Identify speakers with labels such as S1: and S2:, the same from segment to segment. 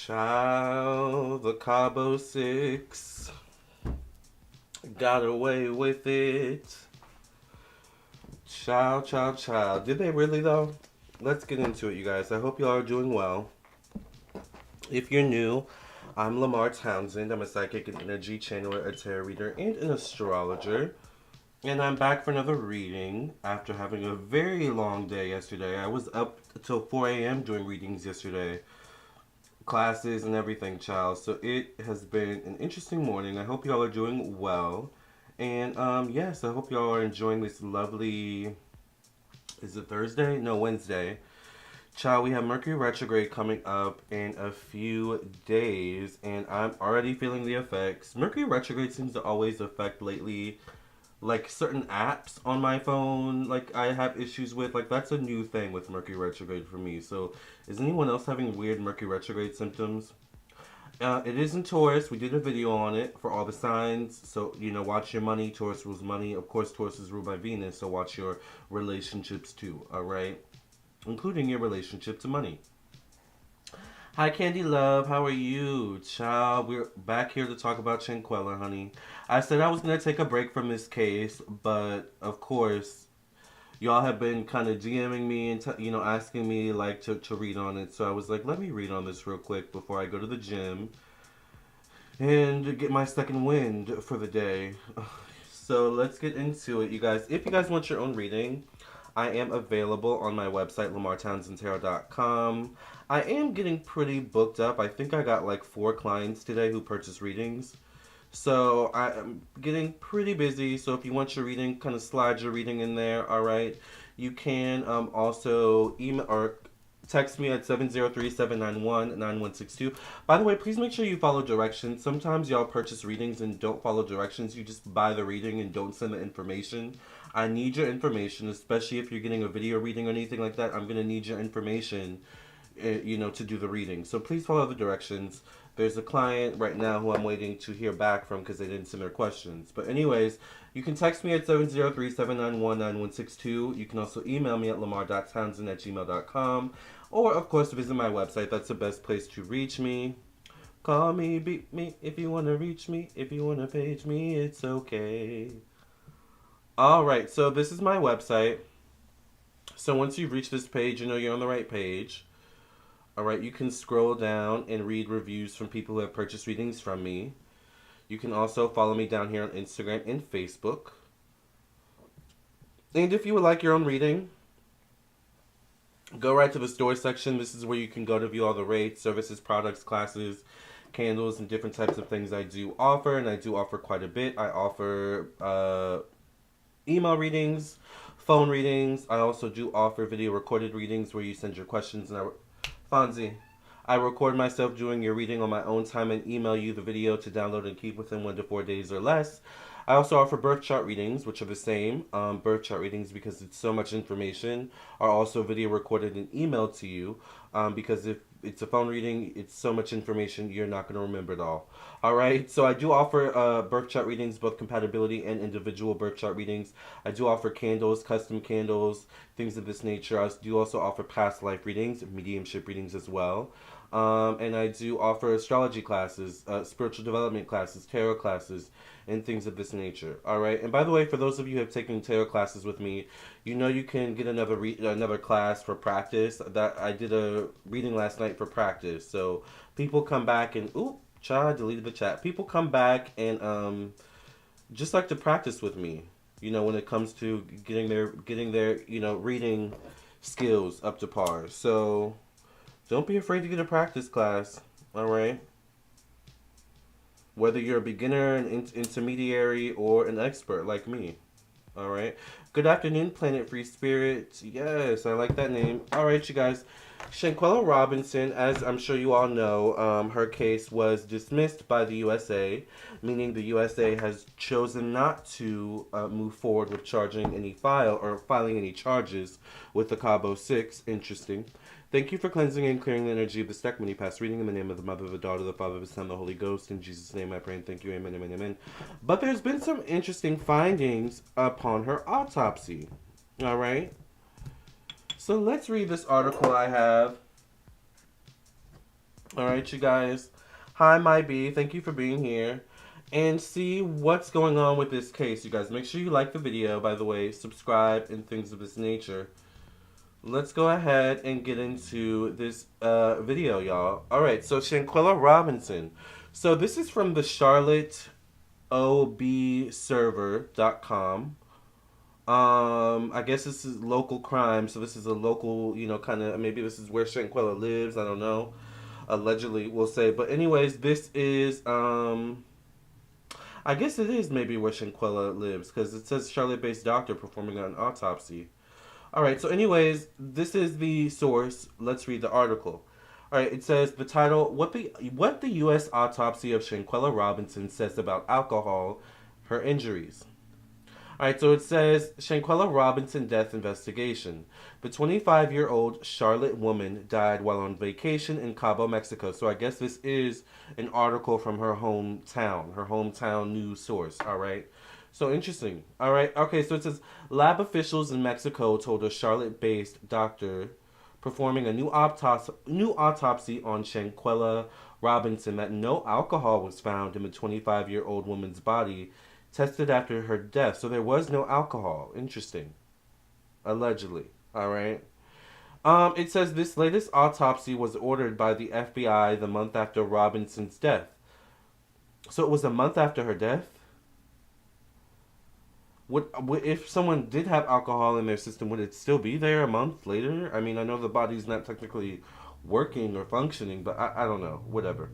S1: Child, the Cabo Six got away with it. Child, child, child. Did they really though? Let's get into it, you guys. I hope y'all are doing well. If you're new, I'm Lamarr Townsend. I'm a psychic and energy channeler, a tarot reader, and an astrologer. And I'm back for another reading after having a very long day yesterday. I was up till 4 a.m. doing readings yesterday. Classes and everything, child. So it has been an interesting morning. I hope y'all are doing well. And yes, I hope y'all are enjoying this lovely, is it Thursday? No, Wednesday. Child, we have Mercury retrograde coming up in a few days, and I'm already feeling the effects. Mercury retrograde seems to always affect lately, like certain apps on my phone, like I have issues with. Like that's a new thing with Mercury retrograde for me. So, is anyone else having weird Mercury retrograde symptoms? It is in Taurus. We did a video on it for all the signs. So, watch your money. Taurus rules money. Of course, Taurus is ruled by Venus. So, watch your relationships too. All right. Including your relationship to money. Hi, Candy Love. How are you? Child, we're back here to talk about Shanquella, honey. I said I was going to take a break from this case, but of course, y'all have been kind of DMing me and, asking me, like, to read on it. So I was like, let me read on this real quick before I go to the gym and get my second wind for the day. So let's get into it, you guys. If you guys want your own reading, I am available on my website, lamartownsendtarot.com. I am getting pretty booked up. I think I got like 4 clients today who purchased readings. So I am getting pretty busy. So if you want your reading, kind of slide your reading in there, all right? You can also email or text me at 703-791-9162. By the way, please make sure you follow directions. Sometimes y'all purchase readings and don't follow directions. You just buy the reading and don't send the information. I need your information, especially if you're getting a video reading or anything like that. I'm going to need your information, to do the reading. So please follow the directions. There's a client right now who I'm waiting to hear back from because they didn't send their questions. But anyways, you can text me at 703-791-9162. You can also email me at lamar.townsend@gmail.com. Or, of course, visit my website. That's the best place to reach me. Call me, beat me, if you want to reach me. If you want to page me, it's okay. Alright, so this is my website. So once you've reached this page, you know you're on the right page. Alright, you can scroll down and read reviews from people who have purchased readings from me. You can also follow me down here on Instagram and Facebook. And if you would like your own reading, go right to the store section. This is where you can go to view all the rates, services, products, classes, candles, and different types of things I do offer. And I do offer quite a bit. I offer email readings, phone readings. I also do offer video recorded readings where you send your questions and Fonzie, I record myself doing your reading on my own time and email you the video to download and keep within 1 to 4 days or less. I also offer birth chart readings, which are the same. Birth chart readings, because it's so much information, are also video recorded and emailed to you. Because if it's a phone reading, it's so much information, you're not going to remember it all. Alright, so I do offer birth chart readings, both compatibility and individual birth chart readings. I do offer candles, custom candles, things of this nature. I do also offer past life readings, mediumship readings as well. And I do offer astrology classes, spiritual development classes, tarot classes, and things of this nature. All right. And by the way, for those of you who have taken tarot classes with me, you can get another class for practice. That I did a reading last night for practice. So people come back and child deleted the chat. People come back and just like to practice with me. When it comes to getting their reading skills up to par. So don't be afraid to get a practice class, all right? Whether you're a beginner, an intermediary, or an expert like me, all right? Good afternoon, Planet Free Spirit. Yes, I like that name. All right, you guys. Shanquella Robinson, as I'm sure you all know, her case was dismissed by the USA, meaning the USA has chosen not to move forward with filing any charges with the Cabo Six. Interesting. Thank you for cleansing and clearing the energy of this deck. Many past reading in the name of the Mother, the Daughter, the Father, the Son, the Holy Ghost. In Jesus' name I pray and thank you. Amen, amen, amen. But there's been some interesting findings upon her autopsy. All right? So let's read this article I have All right, you guys. Hi, my B. Thank you for being here. And see what's going on with this case, you guys. Make sure you like the video, by the way, subscribe, and things of this nature. Let's go ahead and get into this video, y'all. All right, so Shanquella Robinson. So this is from the Charlotte observer.com. I guess this is local crime, so this is a local, kind of, maybe this is where Shanquella lives, I don't know. Allegedly, we'll say. But anyways, this is, I guess it is maybe where Shanquella lives, because it says Charlotte-based doctor performing an autopsy. Alright, so anyways, this is the source. Let's read the article. Alright, it says the title, what the U.S. autopsy of Shanquella Robinson says about alcohol, her injuries. Alright, so it says Shanquella Robinson death investigation. The 25-year-old Charlotte woman died while on vacation in Cabo, Mexico. So I guess this is an article from her hometown news source. Alright, so interesting. Alright, okay, so it says lab officials in Mexico told a Charlotte-based doctor performing a new autopsy on Shanquella Robinson that no alcohol was found in the 25-year-old woman's body tested after her death. So there was no alcohol. Interesting. Allegedly. All right. It says this latest autopsy was ordered by the FBI the month after Robinson's death. So it was a month after her death? Would if someone did have alcohol in their system, would it still be there a month later? I mean, I know the body's not technically working or functioning, but I don't know. Whatever.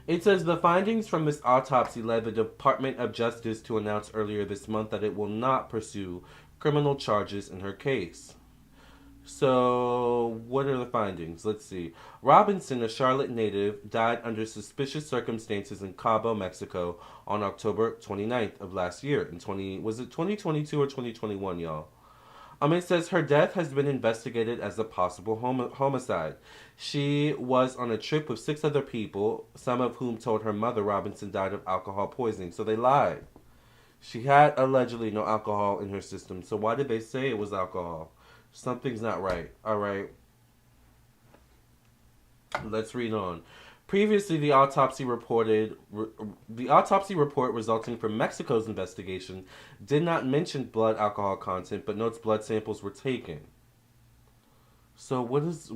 S1: It says the findings from this autopsy led the Department of Justice to announce earlier this month that it will not pursue criminal charges in her case. So, what are the findings? Let's see. Robinson, a Charlotte native, died under suspicious circumstances in Cabo, Mexico on October 29th of last year. Was it 2022 or 2021, y'all? It says her death has been investigated as a possible homicide. She was on a trip with 6 other people, some of whom told her mother Robinson died of alcohol poisoning. So they lied. She had allegedly no alcohol in her system. So why did they say it was alcohol? Something's not right. All right. Let's read on. Previously, the autopsy report resulting from Mexico's investigation did not mention blood alcohol content, but notes blood samples were taken. So what is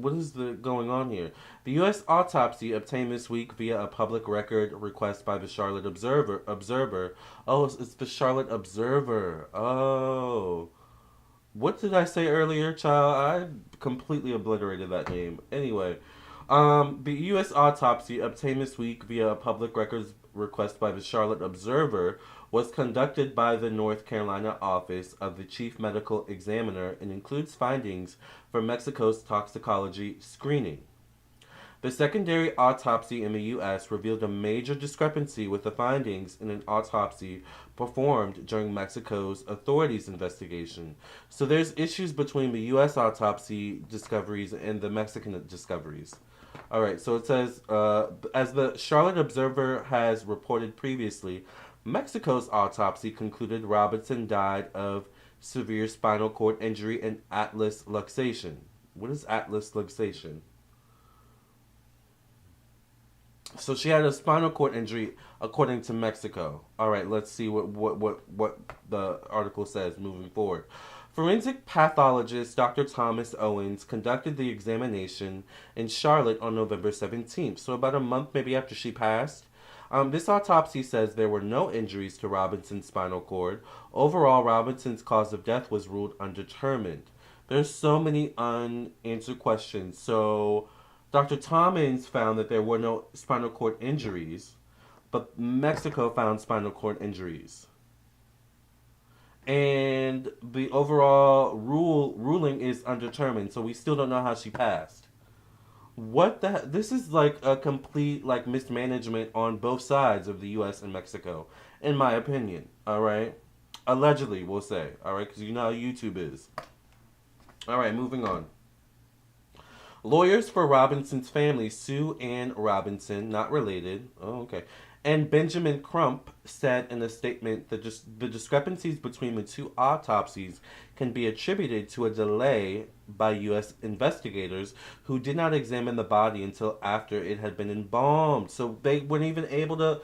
S1: going on here? The U.S. autopsy obtained this week via a public record request by the Charlotte Observer. Oh, it's the Charlotte Observer. Oh. What did I say earlier, child? I completely obliterated that name. Anyway, the U.S. autopsy obtained this week via a public records request by the Charlotte Observer was conducted by the North Carolina Office of the Chief Medical Examiner and includes findings from Mexico's toxicology screening. The secondary autopsy in the U.S. revealed a major discrepancy with the findings in an autopsy performed during Mexico's authorities' investigation. So there's issues between the U.S. autopsy discoveries and the Mexican discoveries. All right, so it says, as the Charlotte Observer has reported previously, Mexico's autopsy concluded Robinson died of severe spinal cord injury and atlas luxation. What is atlas luxation? So she had a spinal cord injury according to Mexico. All right, let's see what the article says moving forward. Forensic pathologist Dr. Thomas Owens conducted the examination in Charlotte on November 17th, so about a month maybe after she passed. This autopsy says there were no injuries to Robinson's spinal cord. Overall, Robinson's cause of death was ruled undetermined. There's so many unanswered questions. So Dr. Thomas found that there were no spinal cord injuries, but Mexico found spinal cord injuries. And the overall ruling is undetermined, so we still don't know how she passed. This is like a complete mismanagement on both sides of the U.S. and Mexico, in my opinion. All right, allegedly we'll say. All right, because you know how YouTube is. All right, moving on. Lawyers for Robinson's family, Sue Ann Robinson, not related. Oh, okay. And Benjamin Crump said in a statement that just the discrepancies between the two autopsies can be attributed to a delay by U.S. investigators who did not examine the body until after it had been embalmed. So they weren't even able to.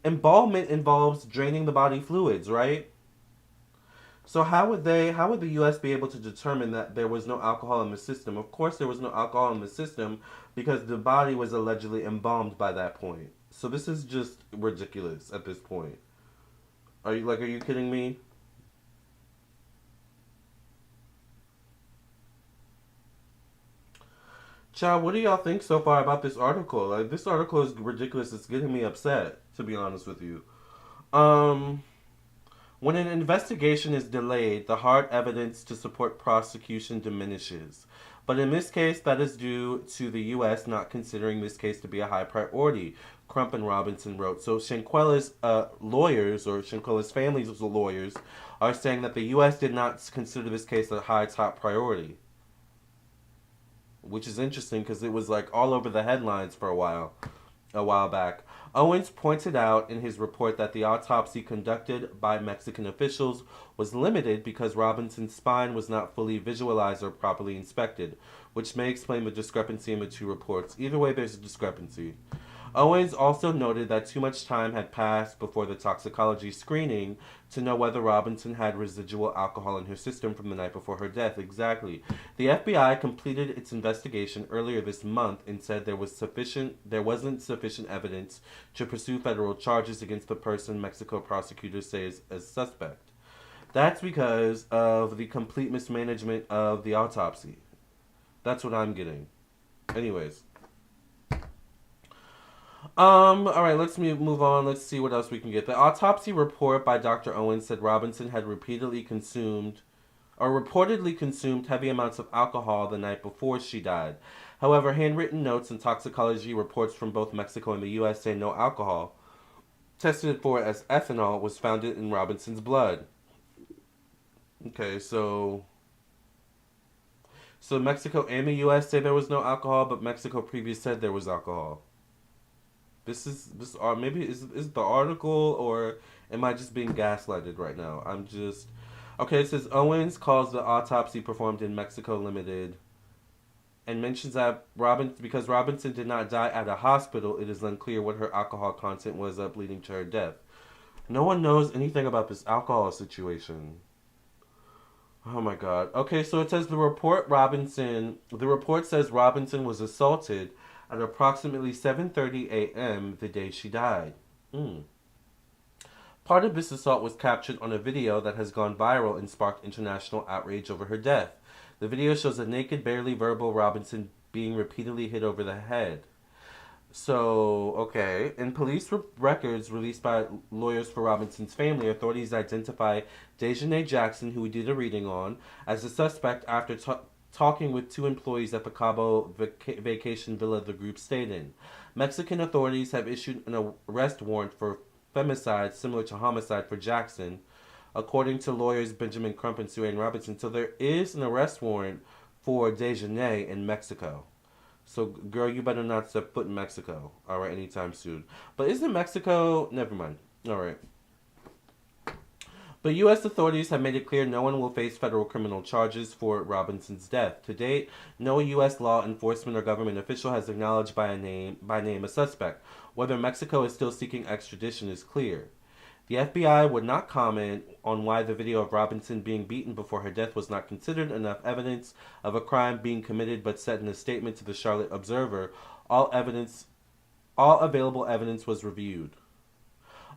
S1: Embalmment involves draining the body fluids, right? So how would the US be able to determine that there was no alcohol in the system? Of course there was no alcohol in the system because the body was allegedly embalmed by that point. So this is just ridiculous at this point. Are you kidding me? Child, what do y'all think so far about this article? Like this article is ridiculous. It's getting me upset, to be honest with you. Um When an investigation is delayed, the hard evidence to support prosecution diminishes. But in this case, that is due to the U.S. not considering this case to be a high priority, Crump and Robinson wrote. So Shanquella's lawyers, or Shanquella's family's lawyers, are saying that the U.S. did not consider this case a high top priority, which is interesting because it was like all over the headlines for a while back. Owens pointed out in his report that the autopsy conducted by Mexican officials was limited because Robinson's spine was not fully visualized or properly inspected, which may explain the discrepancy in the two reports. Either way, there's a discrepancy. Owens also noted that too much time had passed before the toxicology screening to know whether Robinson had residual alcohol in her system from the night before her death. Exactly. The FBI completed its investigation earlier this month and said there wasn't sufficient evidence to pursue federal charges against the person Mexico prosecutors say is a suspect. That's because of the complete mismanagement of the autopsy. That's what I'm getting. Anyways. All right, let's move on. Let's see what else we can get. The autopsy report by Dr. Owens said Robinson had reportedly consumed heavy amounts of alcohol the night before she died. However, handwritten notes and toxicology reports from both Mexico and the U.S. say no alcohol, tested for as ethanol, was found in Robinson's blood. Okay, so Mexico and the U.S. say there was no alcohol, but Mexico previously said there was alcohol. Maybe is the article, or am I just being gaslighted right now? I'm just okay. It says Owens calls the autopsy performed in Mexico limited, and mentions that because Robinson did not die at a hospital, it is unclear what her alcohol content was up leading to her death. No one knows anything about this alcohol situation. Oh my god. Okay, so it says the report says Robinson was assaulted at approximately 7:30 a.m. the day she died. Mm. Part of this assault was captured on a video that has gone viral and sparked international outrage over her death. The video shows a naked, barely verbal Robinson being repeatedly hit over the head. So, okay. In police records released by lawyers for Robinson's family, authorities identify Dejanay Jackson, who we did a reading on, as a suspect after talking with two employees at the Cabo vacation villa the group stayed in. Mexican authorities have issued an arrest warrant for femicide similar to homicide for Jackson, according to lawyers Benjamin Crump and Sue Ann Robinson. So there is an arrest warrant for Dejanay in Mexico. So, girl, you better not step foot in Mexico, all right, anytime soon. But isn't Mexico... Never mind. All right. But U.S. authorities have made it clear no one will face federal criminal charges for Robinson's death. To date, no U.S. law enforcement or government official has acknowledged by name a suspect. Whether Mexico is still seeking extradition is clear. The FBI would not comment on why the video of Robinson being beaten before her death was not considered enough evidence of a crime being committed, but said in a statement to the Charlotte Observer, all available evidence was reviewed.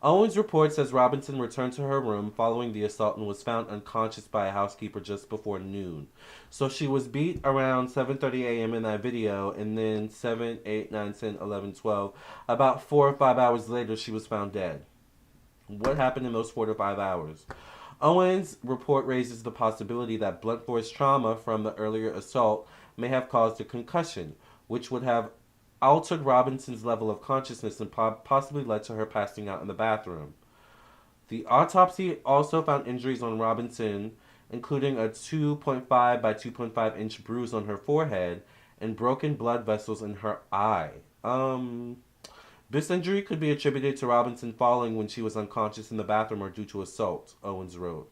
S1: Owens' report says Robinson returned to her room following the assault and was found unconscious by a housekeeper just before noon. So she was beat around 7:30 a.m. in that video, and then 7, 8, 9, 10, 11, 12. About 4 or 5 hours later, she was found dead. What happened in those 4 to 5 hours? Owens' report raises the possibility that blunt force trauma from the earlier assault may have caused a concussion, which would have altered Robinson's level of consciousness and possibly led to her passing out in the bathroom. The autopsy also found injuries on Robinson, including a 2.5 by 2.5 inch bruise on her forehead and broken blood vessels in her eye. This injury could be attributed to Robinson falling when she was unconscious in the bathroom or due to assault, Owens wrote.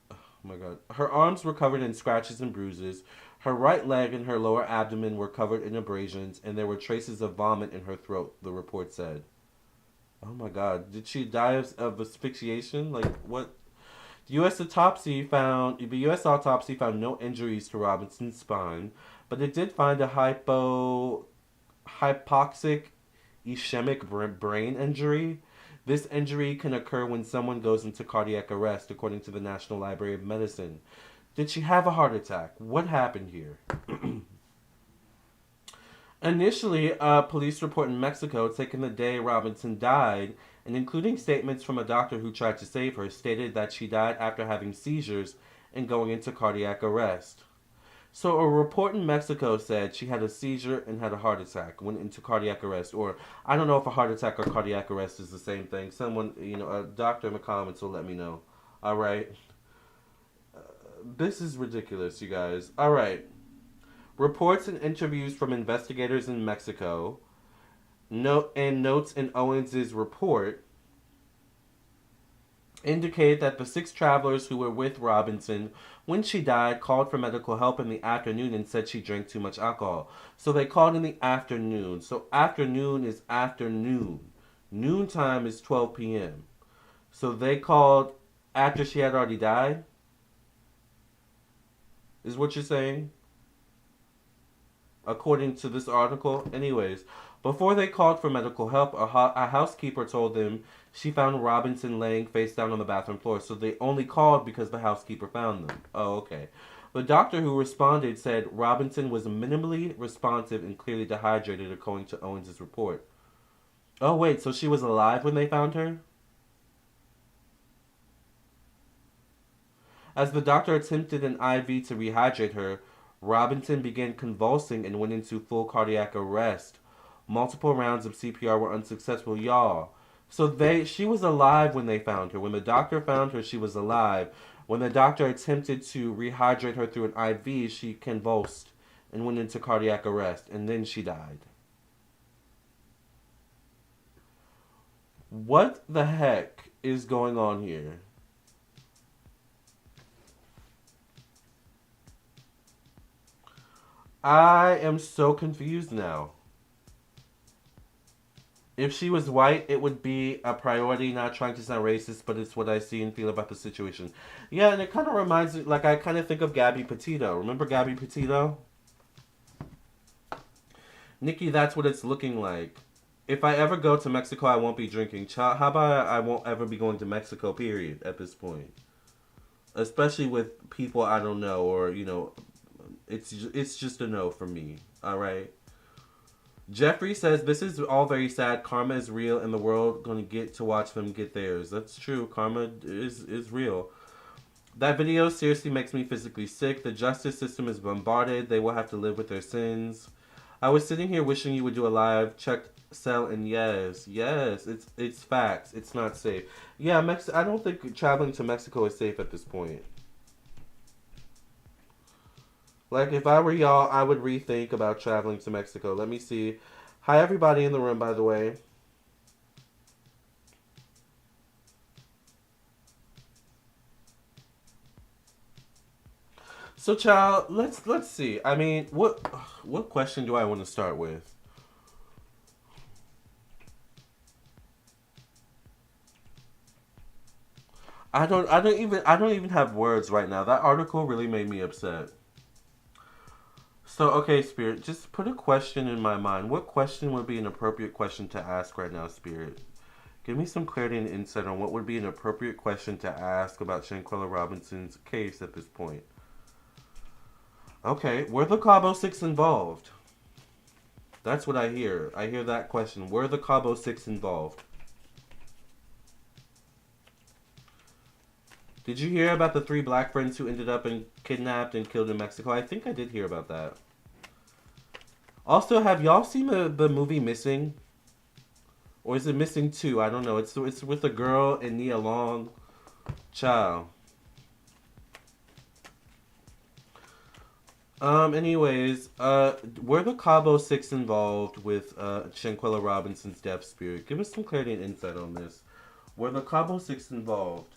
S1: Oh my god. Her arms were covered in scratches and bruises. Her right leg and her lower abdomen were covered in abrasions, and there were traces of vomit in her throat, the report said. Oh my god. Did she die of asphyxiation? Like, what? The U.S. autopsy found no injuries to Robinson's spine, but it did find a hypoxic ischemic brain injury. This injury can occur when someone goes into cardiac arrest, according to the National Library of Medicine. Did she have a heart attack? What happened here? Initially, a police report in Mexico taken the day Robinson died, and including statements from a doctor who tried to save her, stated that she died after having seizures and going into cardiac arrest. So a report in Mexico said she had a seizure and had a heart attack, went into cardiac arrest, or I don't know if a heart attack or cardiac arrest is the same thing. Someone, a doctor in the comments will let me know. All right. This is ridiculous, you guys. All right. Reports and interviews from investigators in Mexico, notes in Owens's report indicate that the 6 travelers who were with Robinson when she died called for medical help in the afternoon and said she drank too much alcohol. So they called in the afternoon. So afternoon is afternoon. Noontime is 12 p.m. So they called after she had already died? Is what you're saying? According to this article. Anyways, before they called for medical help, a housekeeper told them she found Robinson laying face down on the bathroom floor. So they only called because the housekeeper found them. Oh, okay. The doctor who responded said Robinson was minimally responsive and clearly dehydrated, according to Owens' report. Oh, wait, so she was alive when they found her? As the doctor attempted an IV to rehydrate her, Robinson began convulsing and went into full cardiac arrest. Multiple rounds of CPR were unsuccessful, y'all. So she was alive when they found her. When the doctor found her, she was alive. When the doctor attempted to rehydrate her through an IV, she convulsed and went into cardiac arrest, and then she died. What the heck is going on here? I am so confused now. If she was white, it would be a priority, not trying to sound racist, but it's what I see and feel about the situation. Yeah, and it kind of reminds me, like, I kind of think of Gabby Petito. Remember Gabby Petito? Nikki, that's what it's looking like. If I ever go to Mexico, I won't be drinking. How about I won't ever be going to Mexico, period, at this point? Especially with people I don't know, or, it's just a no for me, all right? Jeffrey says, this is all very sad. Karma is real, and the world going to get to watch them get theirs. That's true. Karma is real. That video seriously makes me physically sick. The justice system is bombarded. They will have to live with their sins. I was sitting here wishing you would do a live check, sell, and yes, it's facts. It's not safe. Yeah, I don't think traveling to Mexico is safe at this point. Like, if I were y'all, I would rethink about traveling to Mexico. Let me see. Hi, everybody in the room, by the way. So, child, let's see. I mean, what question do I want to start with? I don't even have words right now. That article really made me upset. So, okay, Spirit, just put a question in my mind. What question would be an appropriate question to ask right now, Spirit? Give me some clarity and insight on what would be an appropriate question to ask about Shanquella Robinson's case at this point. Okay, were the Cabo Six involved? That's what I hear. I hear that question. Were the Cabo Six involved? Did you hear about the 3 black friends who ended up kidnapped and killed in Mexico? I think I did hear about that. Also, have y'all seen the movie Missing? Or is it Missing 2? I don't know. It's with a girl and Nia Long. Ciao. Anyways, were the Cabo Six involved with Shanquella Robinson's death spirit? Give us some clarity and insight on this. Were the Cabo Six involved?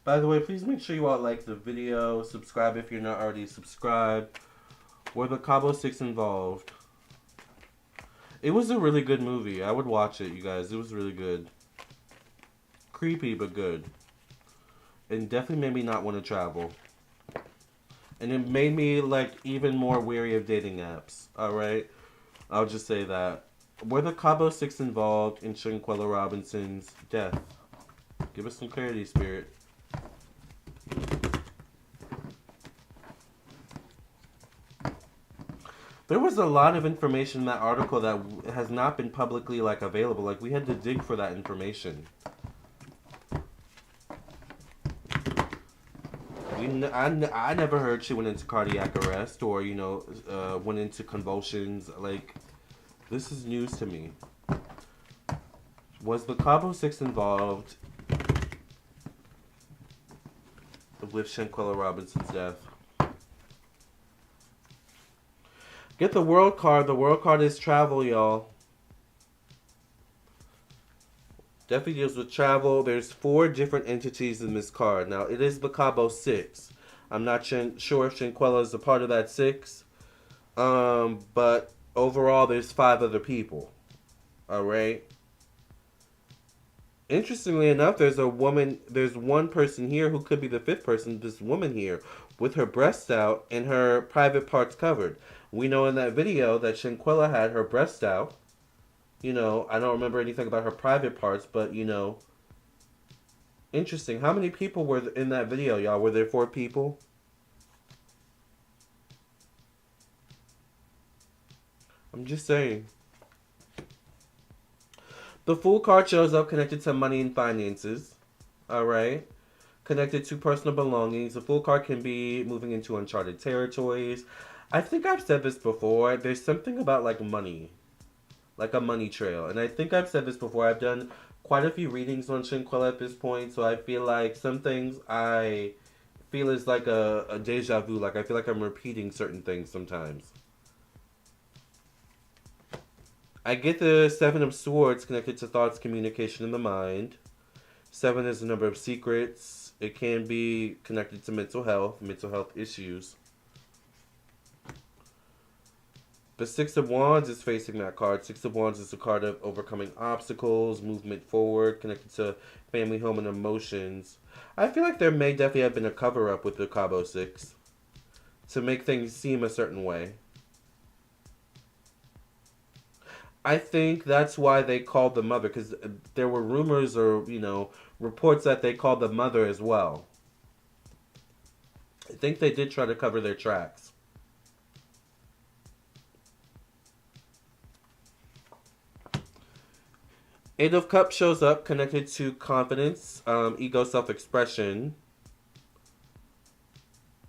S1: By the way, please make sure you all like the video, subscribe if you're not already subscribed. Were the Cabo Six involved? It was a really good movie. I would watch it, you guys. It was really good. Creepy, but good. And definitely made me not want to travel. And it made me, like, even more weary of dating apps. Alright? I'll just say that. Were the Cabo Six involved in Shanquella Robinson's death? Give us some clarity, Spirit. There was a lot of information in that article that has not been publicly like available. Like we had to dig for that information. I never heard she went into cardiac arrest or went into convulsions. Like this is news to me. Was the Cabo Six involved with Shanquella Robinson's death? Get the world card. The world card is travel, y'all. Definitely deals with travel. There's 4 different entities in this card. Now, it is the Cabo Six. I'm not sure if Shanquella is a part of that 6. But overall, there's 5 other people. Alright? Interestingly enough, there's one person here who could be the 5th person, this woman here, with her breasts out and her private parts covered. We know in that video that Shanquella had her breasts out. I don't remember anything about her private parts, but, interesting. How many people were in that video, y'all? Were there 4 people? I'm just saying. The Fool card shows up connected to money and finances. Alright? Connected to personal belongings. The Fool card can be moving into uncharted territories. I think I've said this before. There's something about, like, money. Like a money trail. And I think I've said this before. I've done quite a few readings on Shanquella at this point. So I feel like some things I feel is like a deja vu. Like I feel like I'm repeating certain things sometimes. I get the 7 of Swords connected to thoughts, communication, in the mind. 7 is the number of secrets. It can be connected to mental health issues. The 6 of Wands is facing that card. 6 of Wands is a card of overcoming obstacles, movement forward, connected to family, home, and emotions. I feel like there may definitely have been a cover-up with the Cabo 6 to make things seem a certain way. I think that's why they called the mother, because there were rumors or, reports that they called the mother as well. I think they did try to cover their tracks. Eight of Cups shows up connected to confidence, ego, self-expression.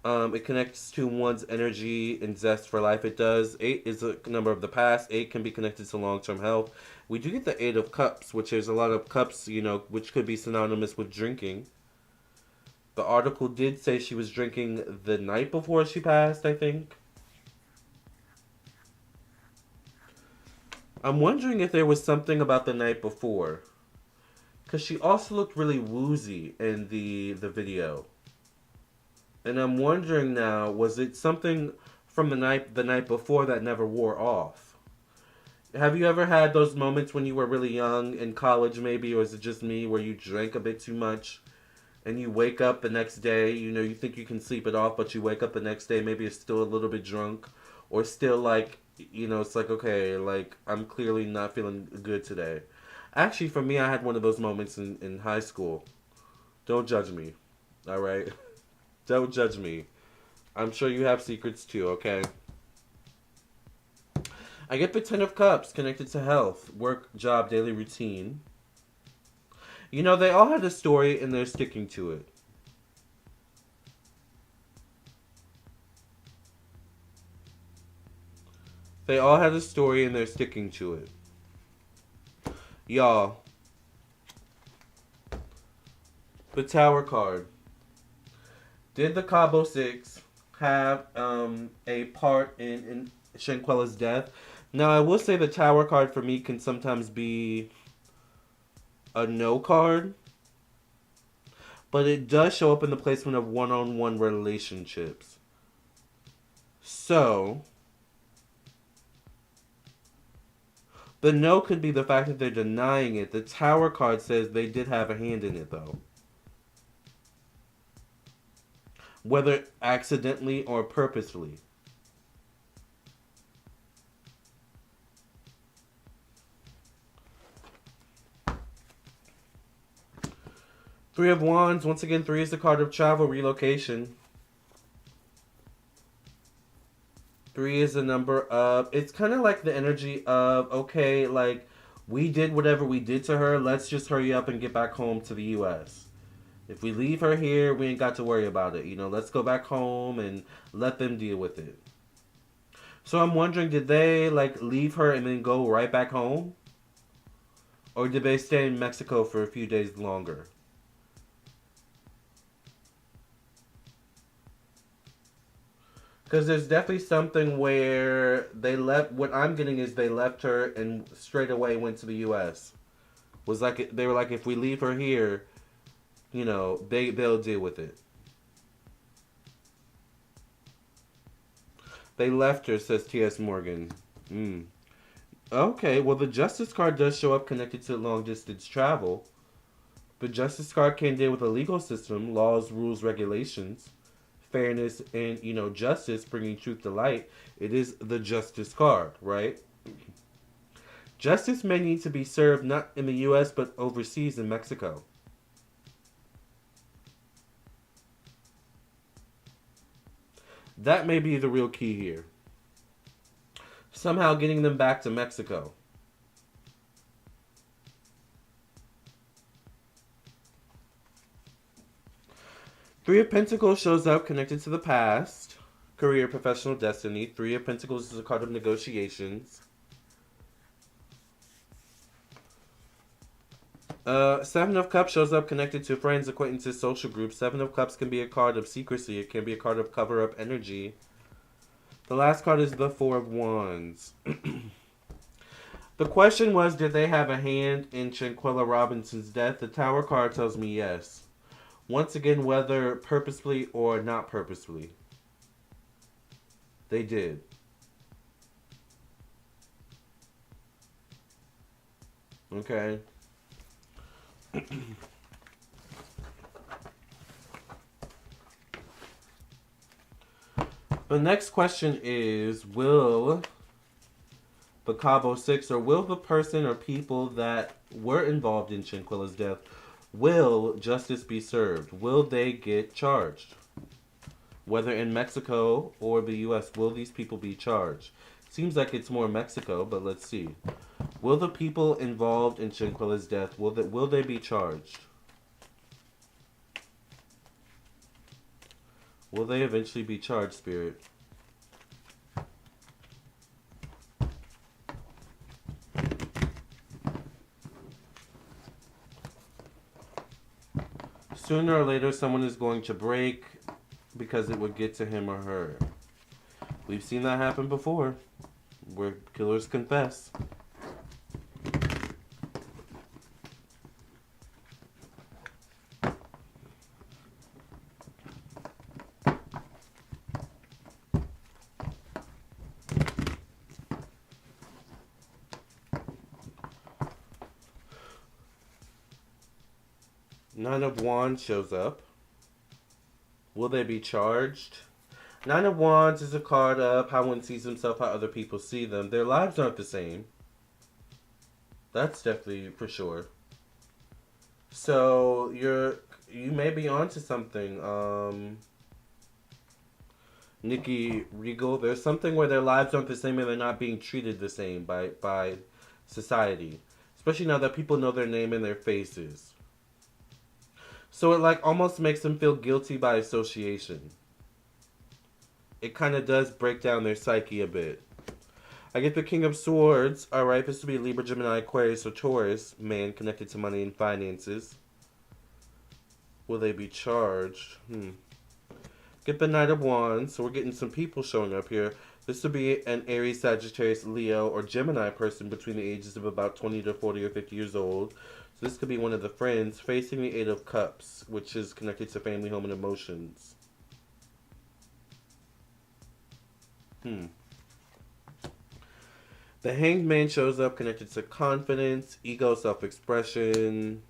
S1: It connects to one's energy and zest for life. It does. 8 is a number of the past. 8 can be connected to long-term health. We do get the 8 of Cups, which is a lot of cups, which could be synonymous with drinking. The article did say she was drinking the night before she passed, I think. I'm wondering if there was something about the night before. Because she also looked really woozy in the video. And I'm wondering now, was it something from the night before that never wore off? Have you ever had those moments when you were really young, in college maybe, or is it just me, where you drank a bit too much and you wake up the next day, you think you can sleep it off, but you wake up the next day, maybe it's still a little bit drunk, or still like, it's like, okay, like, I'm clearly not feeling good today. Actually, for me, I had one of those moments in high school. Don't judge me, alright? Don't judge me. I'm sure you have secrets too, okay? I get the 10 of Cups connected to health, work, job, daily routine. They all had a story and they're sticking to it. They all had a story and they're sticking to it. Y'all. The Tower card. Did the Cabo Six have a part in Shanquella's death? Now, I will say the Tower card for me can sometimes be a no card, but it does show up in the placement of one-on-one relationships. So, the no could be the fact that they're denying it. The Tower card says they did have a hand in it, though. Whether accidentally or purposefully. Three of Wands, once again, three is the card of travel, relocation. Three is the number of, it's kind of like the energy of, okay, like, we did whatever we did to her, let's just hurry up and get back home to the U.S. If we leave her here, we ain't got to worry about it. You know, let's go back home and let them deal with it. So I'm wondering, did they, like, leave her and then go right back home? Or did they stay in Mexico for a few days longer? Because there's definitely something where they left. What I'm getting is they left her and straight away went to the U.S. Was like they were like, if we leave her here, you know, they'll deal with it. They left her, says T.S. Morgan. Mm. Okay, well the Justice card does show up connected to long distance travel. The Justice card can deal with a legal system, laws, rules, regulations, fairness, and justice, bringing truth to light. It is the Justice card, right? Justice may need to be served not in the U.S. but overseas in Mexico. That may be the real key here. Somehow getting them back to Mexico. Three of Pentacles shows up connected to the past. Career, professional destiny. Three of Pentacles is a card of negotiations. Seven of Cups shows up connected to friends, acquaintances, social groups. Seven of Cups can be a card of secrecy. It can be a card of cover-up energy. The last card is the Four of Wands. The question was, did they have a hand in Shanquella Robinson's death? The Tower card tells me yes. Once again, whether purposefully or not purposefully. They did. Okay. The next question is, will the Cabo Six, or will the person or people that were involved in Shanquella's death, will justice be served? Will they get charged? Whether in Mexico or the U.S., will these people be charged? Seems like it's more Mexico, but let's see. Will the people involved in Shanquella's death, will they be charged? Will they eventually be charged, Spirit? Sooner or later, someone is going to break because it would get to him or her. We've seen that happen before, where killers confess. Nine of Wands shows up. Will they be charged? Nine of Wands is a card of how one sees himself, how other people see them. Their lives aren't the same. That's definitely for sure. So you may be onto something. Nikki Regal, there's something where their lives aren't the same and they're not being treated the same by society. Especially now that people know their name and their faces. So it like almost makes them feel guilty by association. It kind of does break down their psyche a bit. I get the King of Swords. Alright, this will be Libra, Gemini, Aquarius, or Taurus. Man connected to money and finances. Will they be charged? Get the Knight of Wands. So we're getting some people showing up here. This would be an Aries, Sagittarius, Leo, or Gemini person between the ages of about 20 to 40 or 50 years old. So this could be one of the friends facing the Eight of Cups, which is connected to family, home, and emotions. The Hanged Man shows up connected to confidence, ego, self-expression.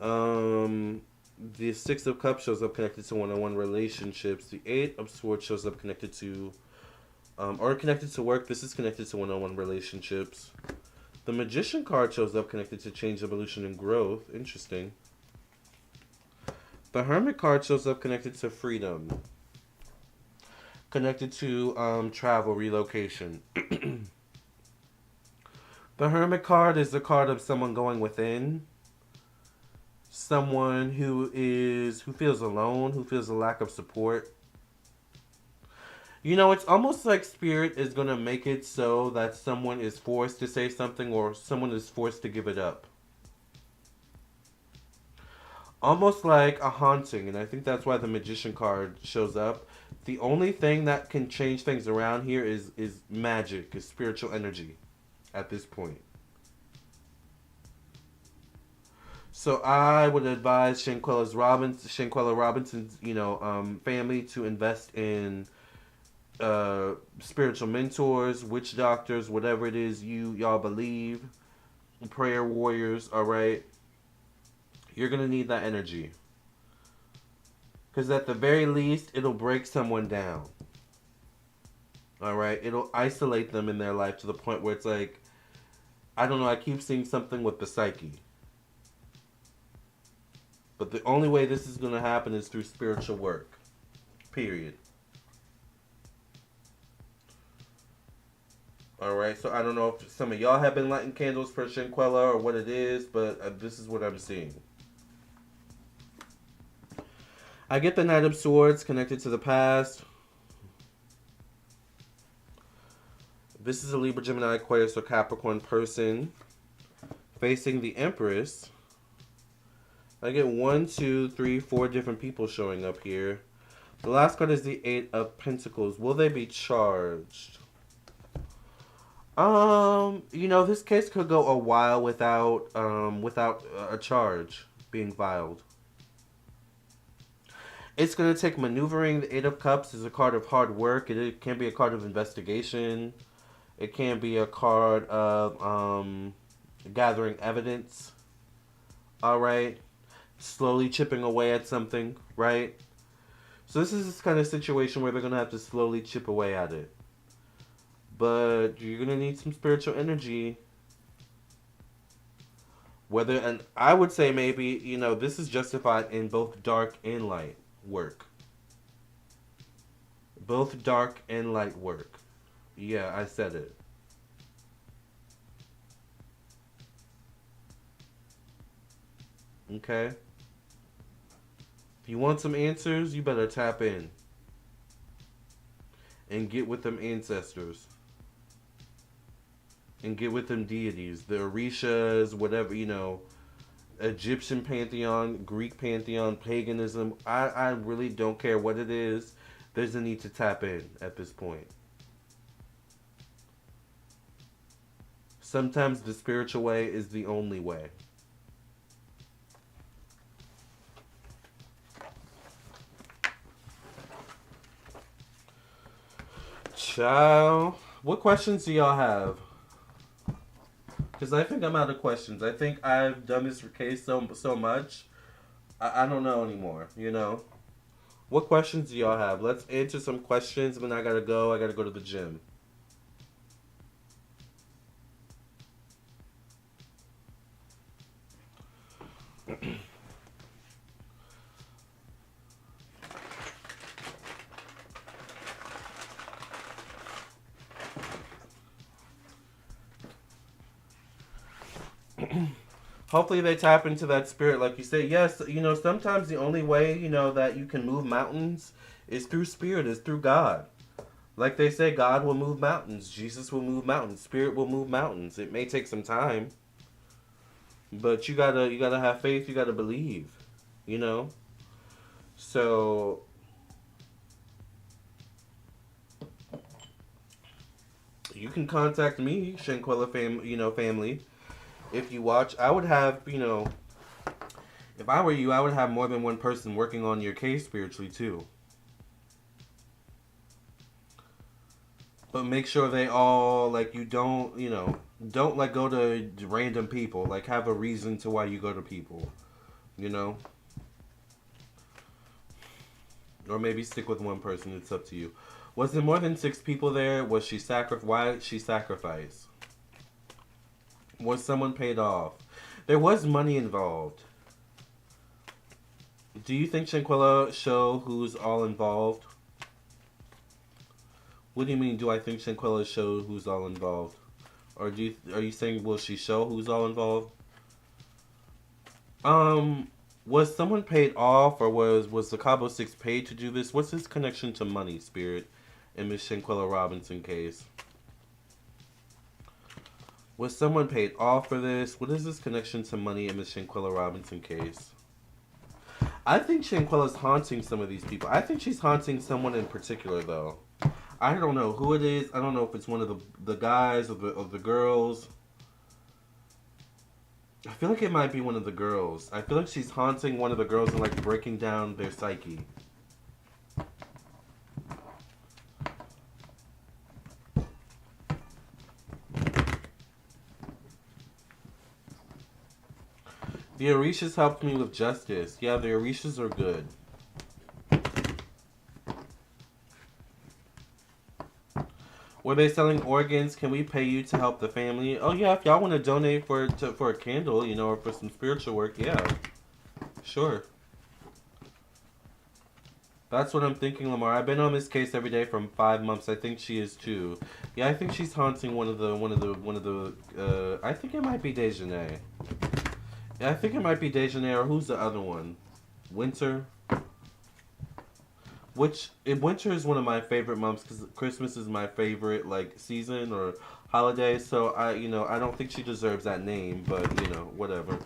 S1: The Six of Cups shows up connected to one-on-one relationships. The Eight of Swords shows up connected to, or connected to work. This is connected to one-on-one relationships. The Magician card shows up connected to change, evolution, and growth. Interesting. The Hermit card shows up connected to freedom. Connected to travel, relocation. The Hermit card is the card of someone going within. Someone who feels alone, who feels a lack of support. You know, it's almost like Spirit is going to make it so that someone is forced to say something or someone is forced to give it up. Almost like a haunting, and I think that's why the Magician card shows up. The only thing that can change things around here is magic, is spiritual energy at this point. So I would advise Shanquella Robinson's, family to invest in spiritual mentors, witch doctors, whatever it is y'all believe, prayer warriors. All right, you're gonna need that energy because at the very least, it'll break someone down. All right, it'll isolate them in their life to the point where it's like, I don't know. I keep seeing something with the psyche. But the only way this is going to happen is through spiritual work. Period. Alright, so I don't know if some of y'all have been lighting candles for Shanquella or what it is, but this is what I'm seeing. I get the Knight of Swords connected to the past. This is a Libra, Gemini, Aquarius, or Capricorn person facing the Empress. I get 1, 2, 3, 4 different people showing up here. The last card is the Eight of Pentacles. Will they be charged? This case could go a while without a charge being filed. It's gonna take maneuvering. The Eight of Cups is a card of hard work. It can be a card of investigation. It can be a card of gathering evidence. All right. Slowly chipping away at something, right? So this is this kind of situation where they're going to have to slowly chip away at it. But you're going to need some spiritual energy. And I would say maybe, this is justified in both dark and light work. Both dark and light work. Yeah, I said it. Okay? If you want some answers, you better tap in. And get with them ancestors. And get with them deities. The Orishas, whatever, Egyptian pantheon, Greek pantheon, paganism. I really don't care what it is. There's a need to tap in at this point. Sometimes the spiritual way is the only way. Ciao. What questions do y'all have? Because I think I'm out of questions. I think I've done this case so much. I don't know anymore, What questions do y'all have? Let's answer some questions, and then I gotta go. I gotta go to the gym. Hopefully they tap into that spirit, like you said. Yes, sometimes the only way, that you can move mountains is through spirit, is through God. Like they say, God will move mountains. Jesus will move mountains. Spirit will move mountains. It may take some time, but you gotta have faith. You gotta believe, So You can contact me, Shanquella family. If you watch, I would have, if I were you, I would have more than one person working on your case spiritually too. But make sure they all, like, you don't, don't, like, go to random people. Like, have a reason to why you go to people, you know? Or maybe stick with one person. It's up to you. Was there more than 6 people there? Was she why did she sacrifice? Was someone paid off? There was money involved. Do you think Shanquella show who's all involved? What do you mean? Do I think Shanquella show who's all involved? Or are you saying will she show who's all involved? Was someone paid off, or was the Cabo Six paid to do this? What's his connection to money, Spirit, in Miss Shanquella Robinson case? Was someone paid off for this? What is this connection to money in Miss Shanquella Robinson case? I think Shanquella's haunting some of these people. I think she's haunting someone in particular, though. I don't know who it is. I don't know if it's one of the guys or the girls. I feel like it might be one of the girls. I feel like she's haunting one of the girls and, like, breaking down their psyche. The Orishas helped me with justice. Yeah, the Orishas are good. Were they selling organs? Can we pay you to help the family? Oh yeah, if y'all want to donate for a candle, or for some spiritual work, yeah, sure. That's what I'm thinking, Lamarr. I've been on this case every day from 5 months. I think she is too. Yeah, I think she's haunting one of the. I think it might be Dejanay. Yeah, I think it might be Dejanay, or who's the other one? Winter. Winter is one of my favorite months because Christmas is my favorite, like, season or holiday. So I don't think she deserves that name, but whatever.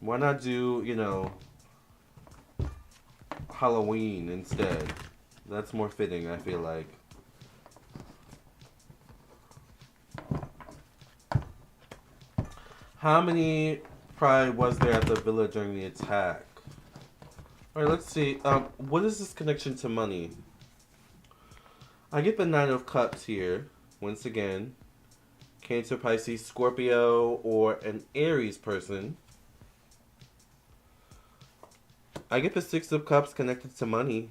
S1: Why not do Halloween instead? That's more fitting, I feel like. How many pride was there at the villa during the attack? Alright, let's see. What is this connection to money? I get the 9 of Cups here. Once again. Cancer, Pisces, Scorpio, or an Aries person. I get the 6 of Cups connected to money.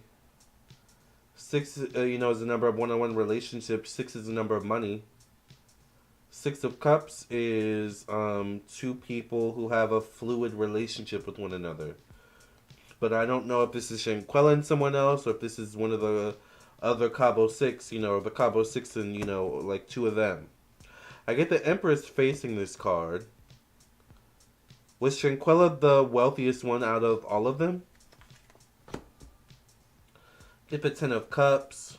S1: 6, is the number of one-on-one relationships. 6 is the number of money. 6 of Cups is 2 people who have a fluid relationship with one another. But I don't know if this is Shanquella and someone else, or if this is one of the other Cabo Six, or the Cabo Six and, like 2 of them. I get the Empress facing this card. Was Shanquella the wealthiest one out of all of them? Get the 10 of Cups.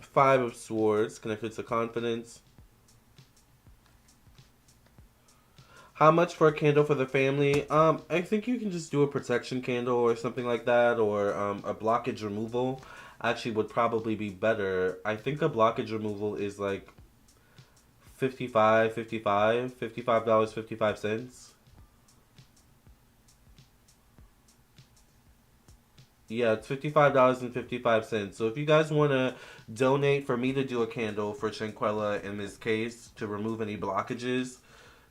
S1: Five of Swords, connected to confidence. How much for a candle for the family? I think you can just do a protection candle or something like that, or a blockage removal. Actually, would probably be better. I think a blockage removal is like $55.55. Yeah, it's $55.55. So if you guys want to donate for me to do a candle for Shanquella in this case to remove any blockages,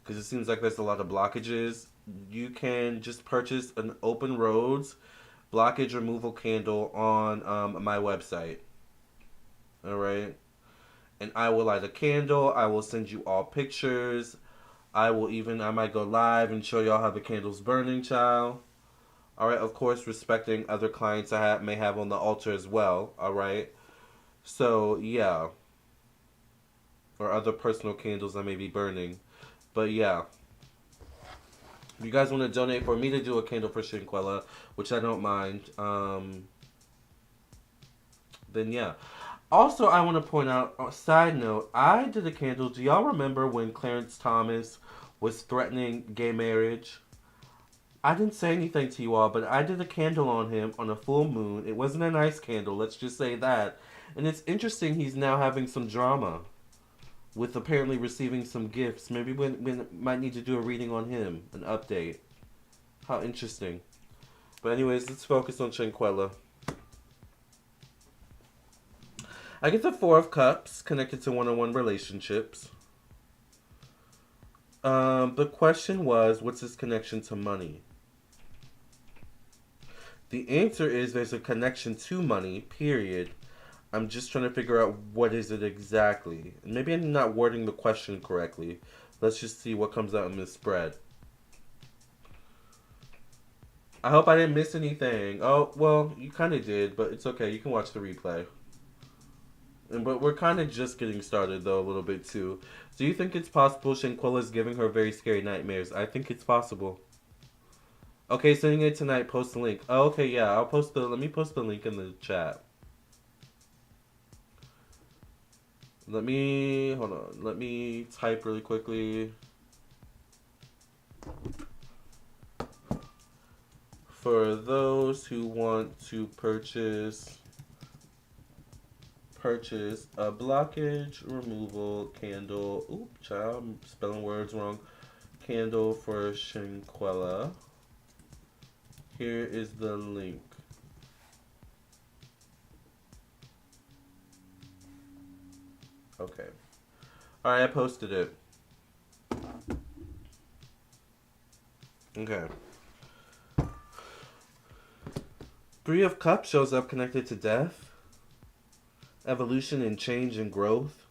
S1: because it seems like there's a lot of blockages, you can just purchase an Open Roads blockage removal candle on my website. Alright? And I will light a candle. I will send you all pictures. I might go live and show y'all how the candle's burning, child. Alright, of course, respecting other clients I may have on the altar as well. Alright? So, yeah. Or other personal candles I may be burning. But yeah, if you guys want to donate for me to do a candle for Shanquella, which I don't mind, then yeah. Also, I want to point out, side note, I did a candle. Do y'all remember when Clarence Thomas was threatening gay marriage? I didn't say anything to you all, but I did a candle on him on a full moon. It wasn't a nice candle, let's just say that. And it's interesting he's now having some drama with apparently receiving some gifts. Maybe we might need to do a reading on him, an update. How interesting. But anyways, let's focus on Shanquella. I get the Four of Cups connected to one-on-one relationships. The question was, what's his connection to money? The answer is there's a connection to money, period. I'm just trying to figure out what is it exactly. And maybe I'm not wording the question correctly. Let's just see what comes out in this spread. I hope I didn't miss anything. Oh, well, you kind of did, but it's okay. You can watch the replay. But we're kind of just getting started, though, a little bit, too. Do you think it's possible Shanquella's giving her very scary nightmares? I think it's possible. Okay, sending it tonight. Post the link. Oh, okay, yeah. Let me post the link in the chat. Hold on. Let me type really quickly. For those who want to purchase a blockage removal candle. Oop, child, I'm spelling words wrong. Candle for Shanquella. Here is the link. Okay. Alright, I posted it. Okay. Three of Cups shows up connected to death, evolution and change and growth.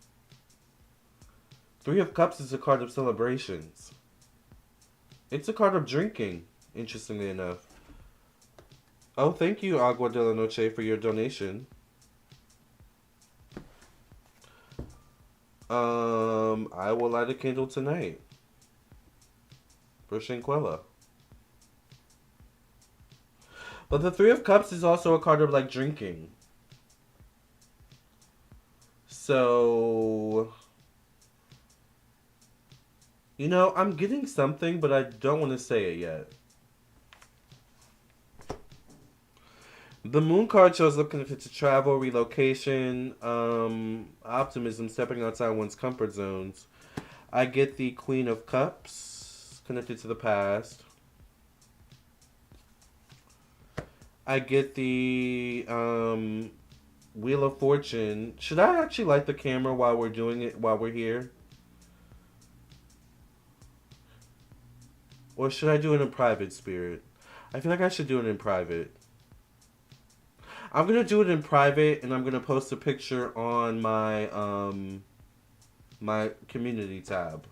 S1: Three of Cups is a card of celebrations. It's a card of drinking, interestingly enough. Oh, thank you, Agua de la Noche, for your donation. I will light a candle tonight for Shanquella. But the Three of Cups is also a card of, like, drinking. So, you know, I'm getting something, but I don't want to say it yet. The Moon card shows up connected to travel, relocation, optimism, stepping outside one's comfort zones. I get the Queen of Cups connected to the past. I get the Wheel of Fortune. Should I actually light the camera while we're doing it, while we're here? Or should I do it in private, Spirit? I feel like I should do it in private. I'm going to do it in private, and I'm going to post a picture on my my community tab.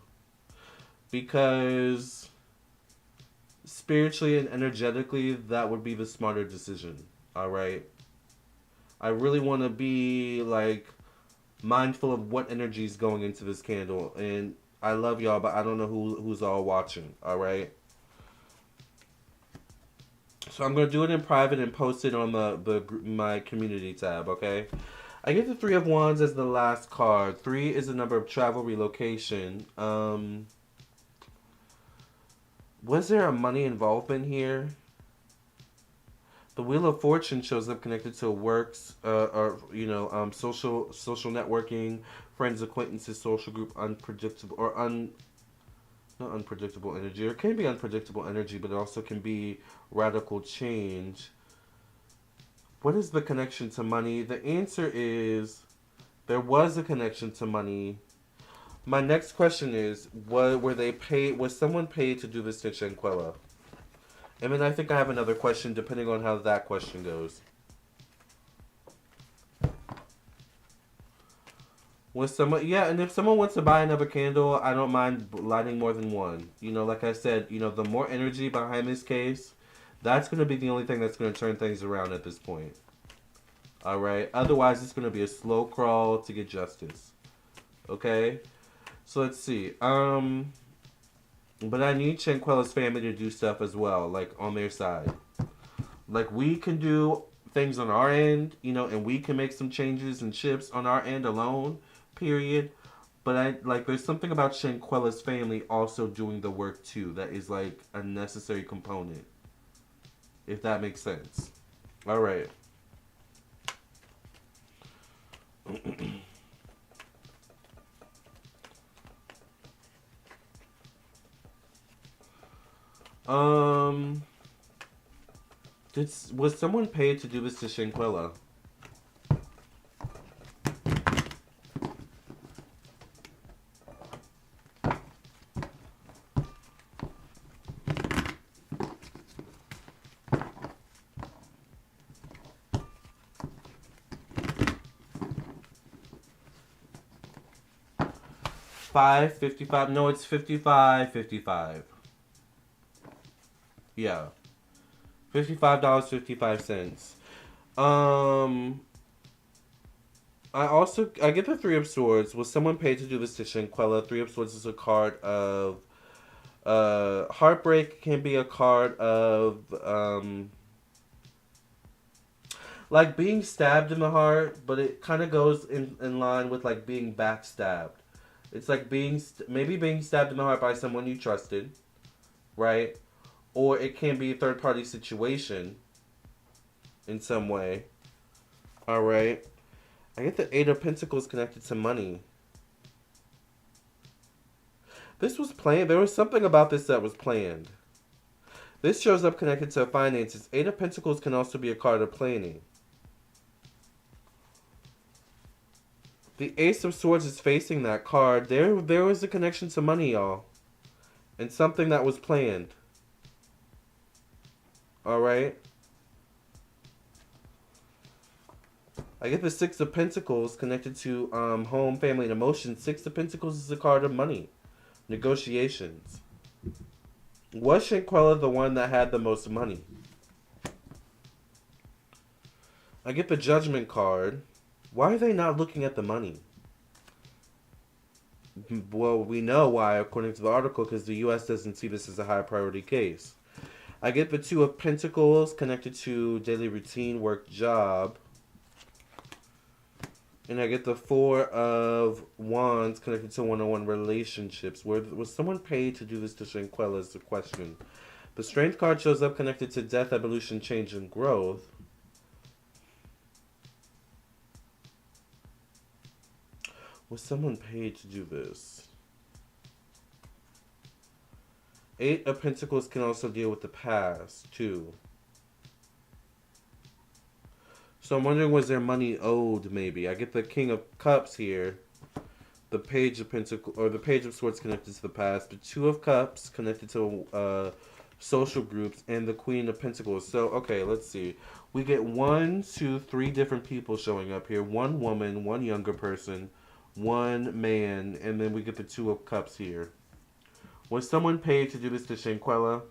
S1: Because spiritually and energetically, that would be the smarter decision. Alright? I really want to be, like, mindful of what energy is going into this candle. And I love y'all, but I don't know who's all watching. Alright? So I'm going to do it in private and post it on my community tab, okay? I get the Three of Wands as the last card. 3 is the number of travel, relocation. Was there a money involvement here? The Wheel of Fortune shows up connected to works, or, you know, social networking, friends, acquaintances, social group, unpredictable, or not unpredictable energy. It can be unpredictable energy, but it also can be radical change. What is the connection to money? The answer is there was a connection to money. My next question is, was someone paid to do this to Shanquella? And then I think I have another question depending on how that question goes. And if someone wants to buy another candle, I don't mind lighting more than one. You know, like I said, you know, the more energy behind this case, that's going to be the only thing that's going to turn things around at this point. Alright? Otherwise, it's going to be a slow crawl to get justice. Okay? So let's see. But I need Shanquella's family to do stuff as well, like, on their side. Like, we can do things on our end, you know, and we can make some changes and shifts on our end alone, period. But there's something about Shanquella's family also doing the work too that is, like, a necessary component. if that makes sense. All right. um, was someone paid to do this to Shanquella? $5.55. No, it's 55.55. Yeah, $55.55. Um, I get the Three of Swords. Was someone paid to do this to Shanquella? Three of Swords is a card of heartbreak. Can be a card of like being stabbed in the heart, but it kind of goes in line with like being backstabbed. It's like maybe being stabbed in the heart by someone you trusted, right? Or it can be a third party situation in some way. All right. I get the Eight of Pentacles connected to money. This was planned. There was something about this that was planned. This shows up connected to finances. Eight of Pentacles can also be a card of planning. The Ace of Swords is facing that card. There was a connection to money, y'all. And something that was planned. Alright? I get the Six of Pentacles connected to home, family, and emotions. Six of Pentacles is a card of money. Negotiations. Was Shanquella the one that had the most money? I get the Judgment card. Why are they not looking at the money? Well, we know why, according to the article, because the U.S. doesn't see this as a high priority case. I get the Two of Pentacles connected to daily routine, work, job. And I get the Four of Wands connected to one-on-one relationships. Was someone paid to do this to Shanquella is the question. The Strength card shows up connected to death, evolution, change, and growth. Was someone paid to do this? Eight of Pentacles can also deal with the past, too. So I'm wondering, was there money owed, maybe? I get the King of Cups here. The Page of Pentacles, or the Page of Swords connected to the past. The Two of Cups connected to social groups. And the Queen of Pentacles. So, okay, let's see. We get 1, 2, 3 different people showing up here. One woman, one younger person, one man, and then we get the Two of Cups here. Was someone paid to do this to Shanquella?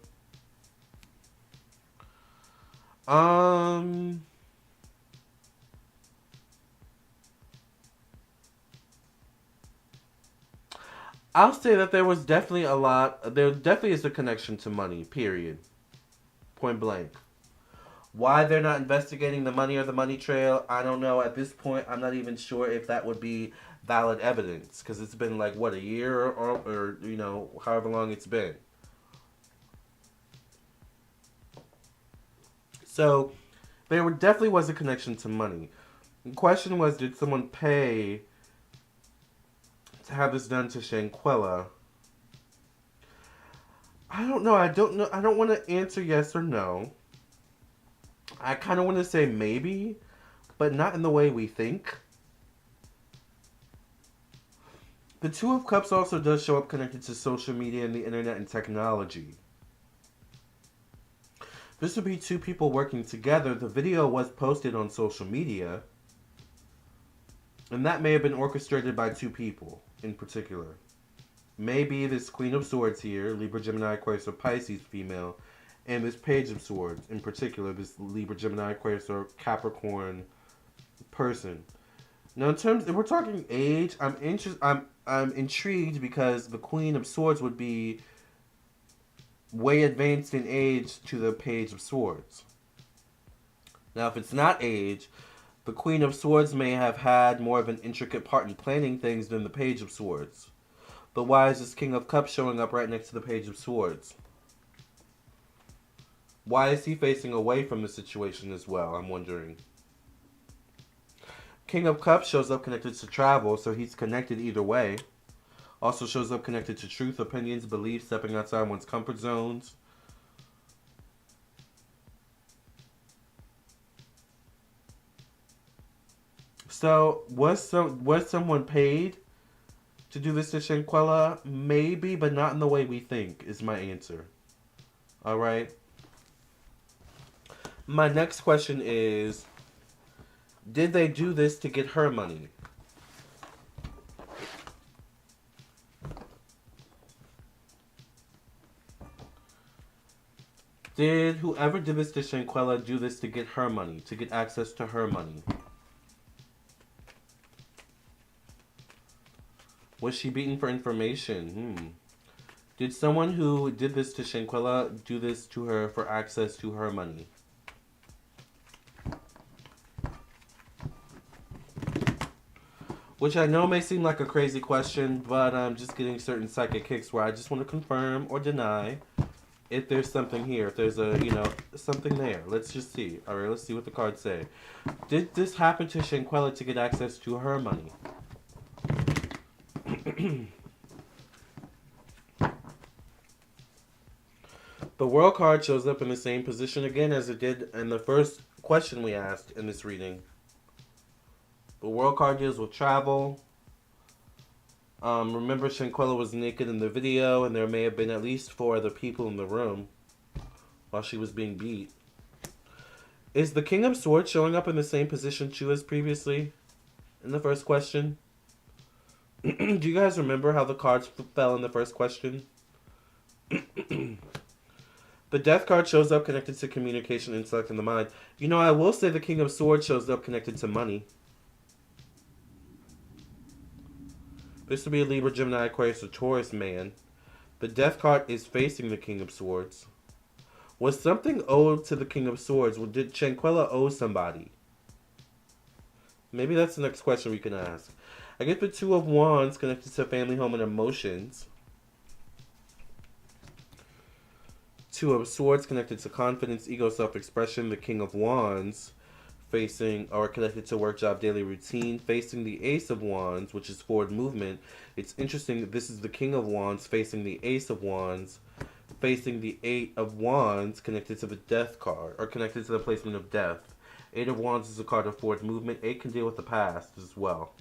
S1: I'll say that there was definitely there definitely is a connection to money, period. Point blank. Why they're not investigating the money or the money trail, I don't know. At this point, I'm not even sure if that would be valid evidence. Because it's been like, what, a year or, you know, however long it's been. So, there definitely was a connection to money. The question was, did someone pay to have this done to Shanquella? I don't know. I don't want to answer yes or no. I kind of want to say maybe, but not in the way we think. The Two of Cups also does show up connected to social media and the internet and technology. This would be two people working together. The video was posted on social media, and that may have been orchestrated by two people in particular. Maybe this Queen of Swords here, Libra, Gemini, Aquarius, or Pisces female, and this Page of Swords in particular, this Libra, Gemini, Aquarius, or Capricorn person. Now, in terms, if we're talking age, I'm intrigued because the Queen of Swords would be way advanced in age to the Page of Swords. Now, if it's not age, the Queen of Swords may have had more of an intricate part in planning things than the Page of Swords. But why is this King of Cups showing up right next to the Page of Swords? Why is he facing away from the situation as well? I'm wondering. King of Cups shows up connected to travel, so he's connected either way. Also shows up connected to truth, opinions, beliefs, stepping outside one's comfort zones. So, was someone paid to do this to Shanquella? Maybe, but not in the way we think, is my answer. Alright? My next question is, did they do this to get her money? Did whoever did this to Shanquella do this to get her money, to get access to her money? Was she beaten for information? Did someone who did this to Shanquella do this to her for access to her money? Which I know may seem like a crazy question, but I'm just getting certain psychic kicks where I just want to confirm or deny if there's something here, if there's a, something there. Let's just see. Alright, let's see what the cards say. Did this happen to Shanquella to get access to her money? The World card shows up in the same position again as it did in the first question we asked in this reading. The World card deals with travel. Remember, Shanquella was naked in the video, and there may have been at least 4 other people in the room while she was being beat. Is the King of Swords showing up in the same position too as previously in the first question? Do you guys remember how the cards fell in the first question? The Death card shows up connected to communication, intellect, and the mind. I will say the King of Swords shows up connected to money. This would be a Libra, Gemini, Aquarius, or Taurus man. The Death card is facing the King of Swords. Was something owed to the King of Swords? Did Shanquella owe somebody? Maybe that's the next question we can ask. I get the Two of Wands connected to family, home, and emotions. Two of Swords connected to confidence, ego, self-expression. The King of Wands facing or connected to work, job, daily routine. Facing the Ace of Wands, which is forward movement. It's interesting that this is the King of Wands facing the Ace of Wands. Facing the Eight of Wands connected to the Death card, or connected to the placement of death. Eight of Wands is a card of forward movement. 8 can deal with the past as well.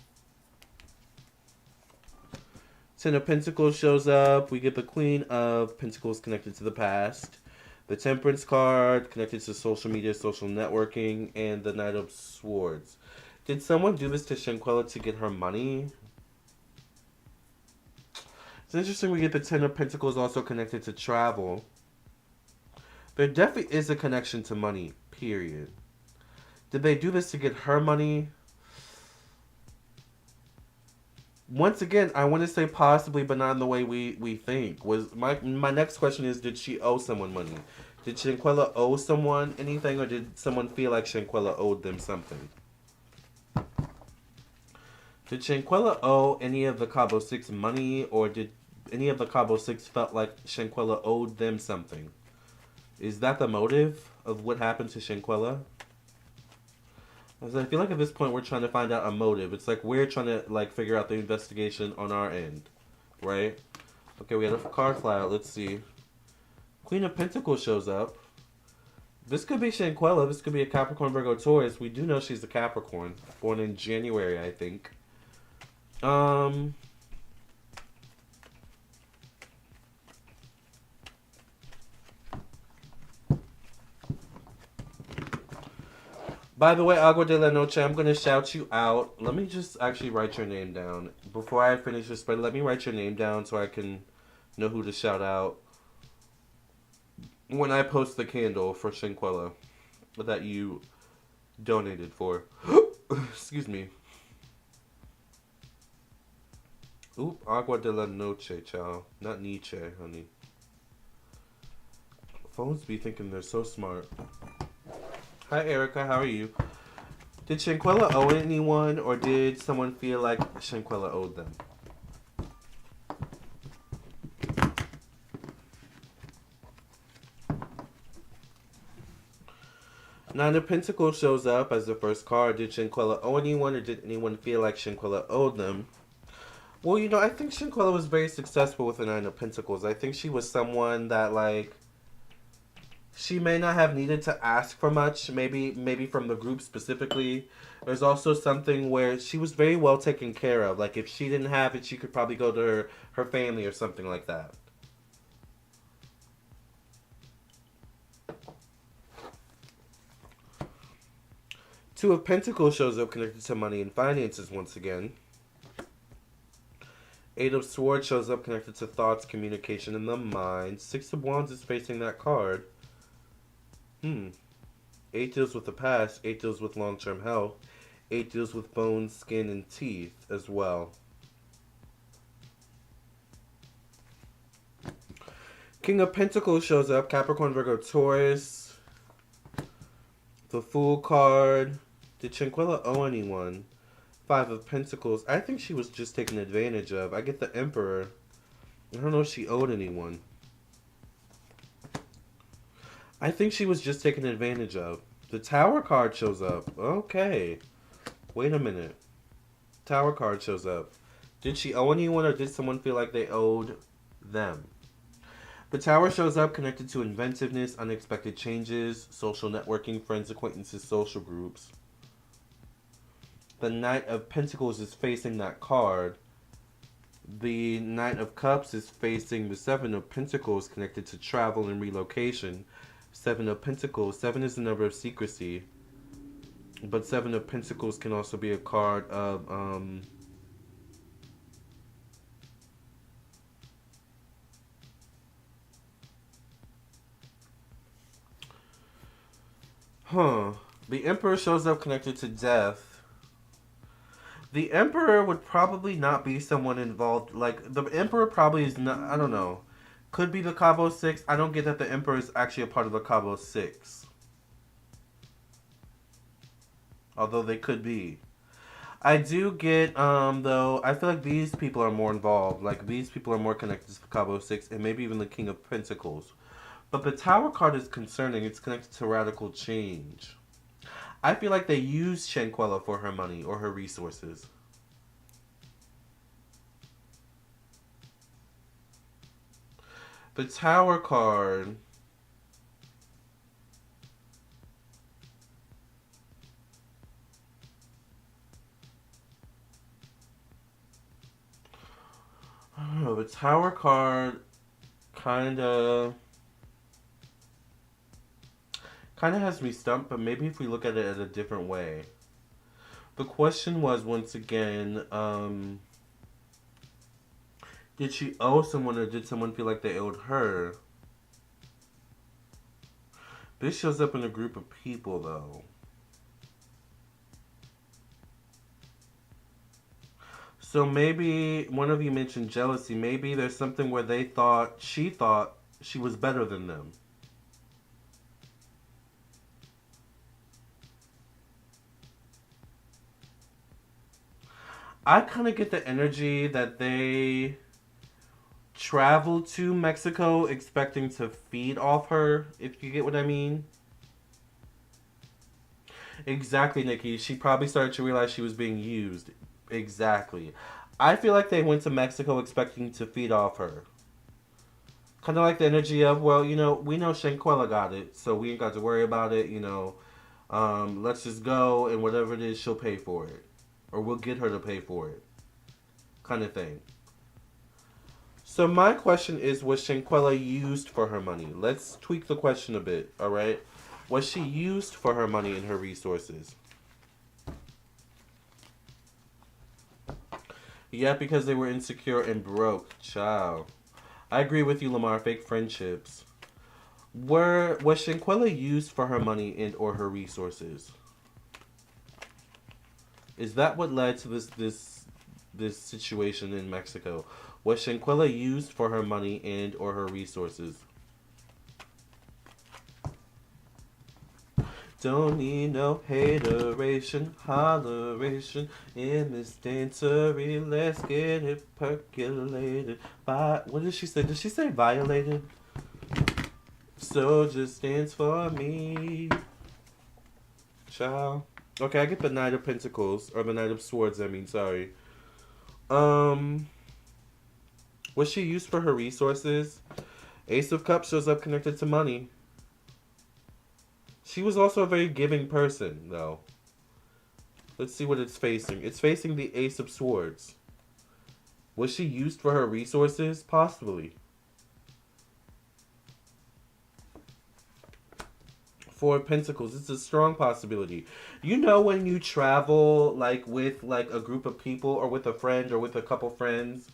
S1: 10 of Pentacles shows up. We get the Queen of Pentacles connected to the past. The Temperance card connected to social media, social networking. And the Knight of Swords. Did someone do this to Shanquella to get her money? It's interesting we get the 10 of Pentacles also connected to travel. There definitely is a connection to money, period. Did they do this to get her money? Once again, I want to say possibly, but not in the way we think. Was my next question is, did she owe someone money? Did Shanquella owe someone anything, or did someone feel like Shanquella owed them something? Did Shanquella owe any of the Cabo 6 money, or did any of the Cabo 6 felt like Shanquella owed them something? Is that the motive of what happened to Shanquella? I feel like at this point we're trying to find out a motive. It's like we're trying to figure out the investigation on our end, right? Okay, we had a card fly out. Let's see. Queen of Pentacles shows up. This could be Shanquella. This could be a Capricorn, Virgo, Taurus. We do know she's a Capricorn, born in January, I think. By the way, Agua de la Noche, I'm going to shout you out. Let me just actually write your name down. Before I finish this spread, let me write your name down so I can know who to shout out when I post the candle for Shanquella that you donated for. Excuse me. Oop, Agua de la Noche, child. Not Nietzsche, honey. Phones be thinking they're so smart. Hi, Erica. How are you? Did Shanquella owe anyone, or did someone feel like Shanquella owed them? Nine of Pentacles shows up as the first card. Did Shanquella owe anyone, or did anyone feel like Shanquella owed them? Well, I think Shanquella was very successful with the Nine of Pentacles. I think she was someone that, like, she may not have needed to ask for much, maybe from the group specifically. There's also something where she was very well taken care of. Like, if she didn't have it, she could probably go to her family or something like that. Two of Pentacles shows up connected to money and finances once again. Eight of Swords shows up connected to thoughts, communication, and the mind. Six of Wands is facing that card. Eight deals with the past. Eight deals with long-term health. Eight deals with bones, skin, and teeth as well. King of Pentacles shows up. Capricorn, Virgo, Taurus. The Fool card. Did Shanquella owe anyone? Five of Pentacles. I think she was just taken advantage of. I get the Emperor. I don't know if she owed anyone. I think she was just taken advantage of. The Tower card shows up. Okay. Wait a minute. Tower card shows up. Did she owe anyone, or did someone feel like they owed them? The Tower shows up connected to inventiveness, unexpected changes, social networking, friends, acquaintances, social groups. The Knight of Pentacles is facing that card. The Knight of Cups is facing the Seven of Pentacles connected to travel and relocation. Seven of Pentacles. Seven is the number of secrecy. But Seven of Pentacles can also be a card of the Emperor shows up connected to death. The Emperor would probably not be someone involved. Like, the Emperor probably is not, I don't know. Could be the Cabo Six. I don't get that the Emperor is actually a part of the Cabo Six. Although they could be. I do get, though, I feel like these people are more involved. Like, these people are more connected to the Cabo Six and maybe even the King of Pentacles. But the Tower card is concerning. It's connected to radical change. I feel like they used Shanquella for her money or her resources. The Tower card. I don't know. The Tower card kind of has me stumped, but maybe if we look at it in a different way. The question was, once again, did she owe someone, or did someone feel like they owed her? This shows up in a group of people, though. So maybe one of you mentioned jealousy. Maybe there's something where she thought she was better than them. I kind of get the energy that they traveled to Mexico expecting to feed off her, if you get what I mean. Exactly, Nikki. She probably started to realize she was being used. Exactly. I feel like they went to Mexico expecting to feed off her. Kind of like the energy of, well, we know Shanquella got it, so we ain't got to worry about it, let's just go, and whatever it is, she'll pay for it. Or we'll get her to pay for it. Kind of thing. So my question is, was Shanquella used for her money? Let's tweak the question a bit, alright? Was she used for her money and her resources? Yeah, because they were insecure and broke. Ciao. I agree with you, Lamarr. Fake friendships. Was Shanquella used for her money and or her resources? Is that what led to this situation in Mexico? Was Shanquella used for her money and or her resources? Don't need no hateration, holleration in this dancery. Let's get it percolated. What did she say? Did she say violated? So just dance for me. Ciao. Okay, I get the Knight of Pentacles, or the Knight of Swords, I mean, sorry. Um, was she used for her resources? Ace of Cups shows up connected to money. She was also a very giving person, though. Let's see what it's facing. It's facing the Ace of Swords. Was she used for her resources? Possibly. Four of Pentacles. It's a strong possibility. You know when you travel like with like a group of people or with a friend or with a couple friends,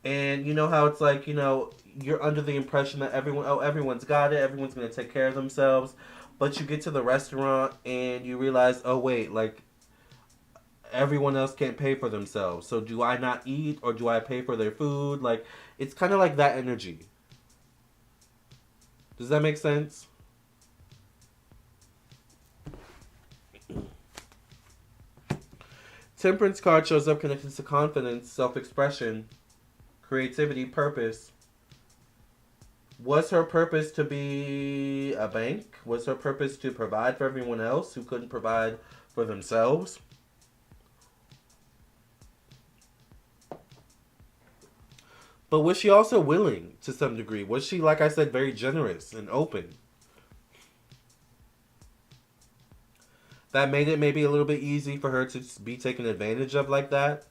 S1: and you know how it's like, you're under the impression that everyone's got it, everyone's gonna take care of themselves, but you get to the restaurant and you realize, oh wait, like everyone else can't pay for themselves. So do I not eat or do I pay for their food? Like it's kind of like that energy. Does that make sense? Temperance card shows up connected to confidence, self-expression, creativity, purpose. Was her purpose to be a bank? Was her purpose to provide for everyone else who couldn't provide for themselves? But was she also willing to some degree? Was she, like I said, very generous and open? That made it maybe a little bit easy for her to be taken advantage of like that?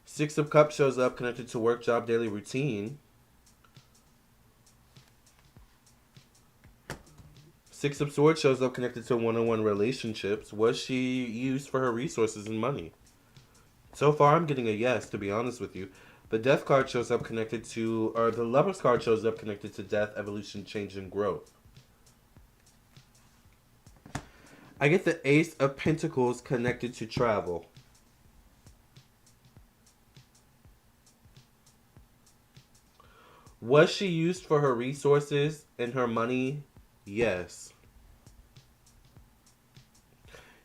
S1: Six of Cups shows up connected to work, job, daily routine. Six of Swords shows up connected to one-on-one relationships. Was she used for her resources and money? So far, I'm getting a yes, to be honest with you. The Death card shows up connected to, or the Lover's card shows up connected to death, evolution, change, and growth. I get the Ace of Pentacles connected to travel. Was she used for her resources and her money? Yes.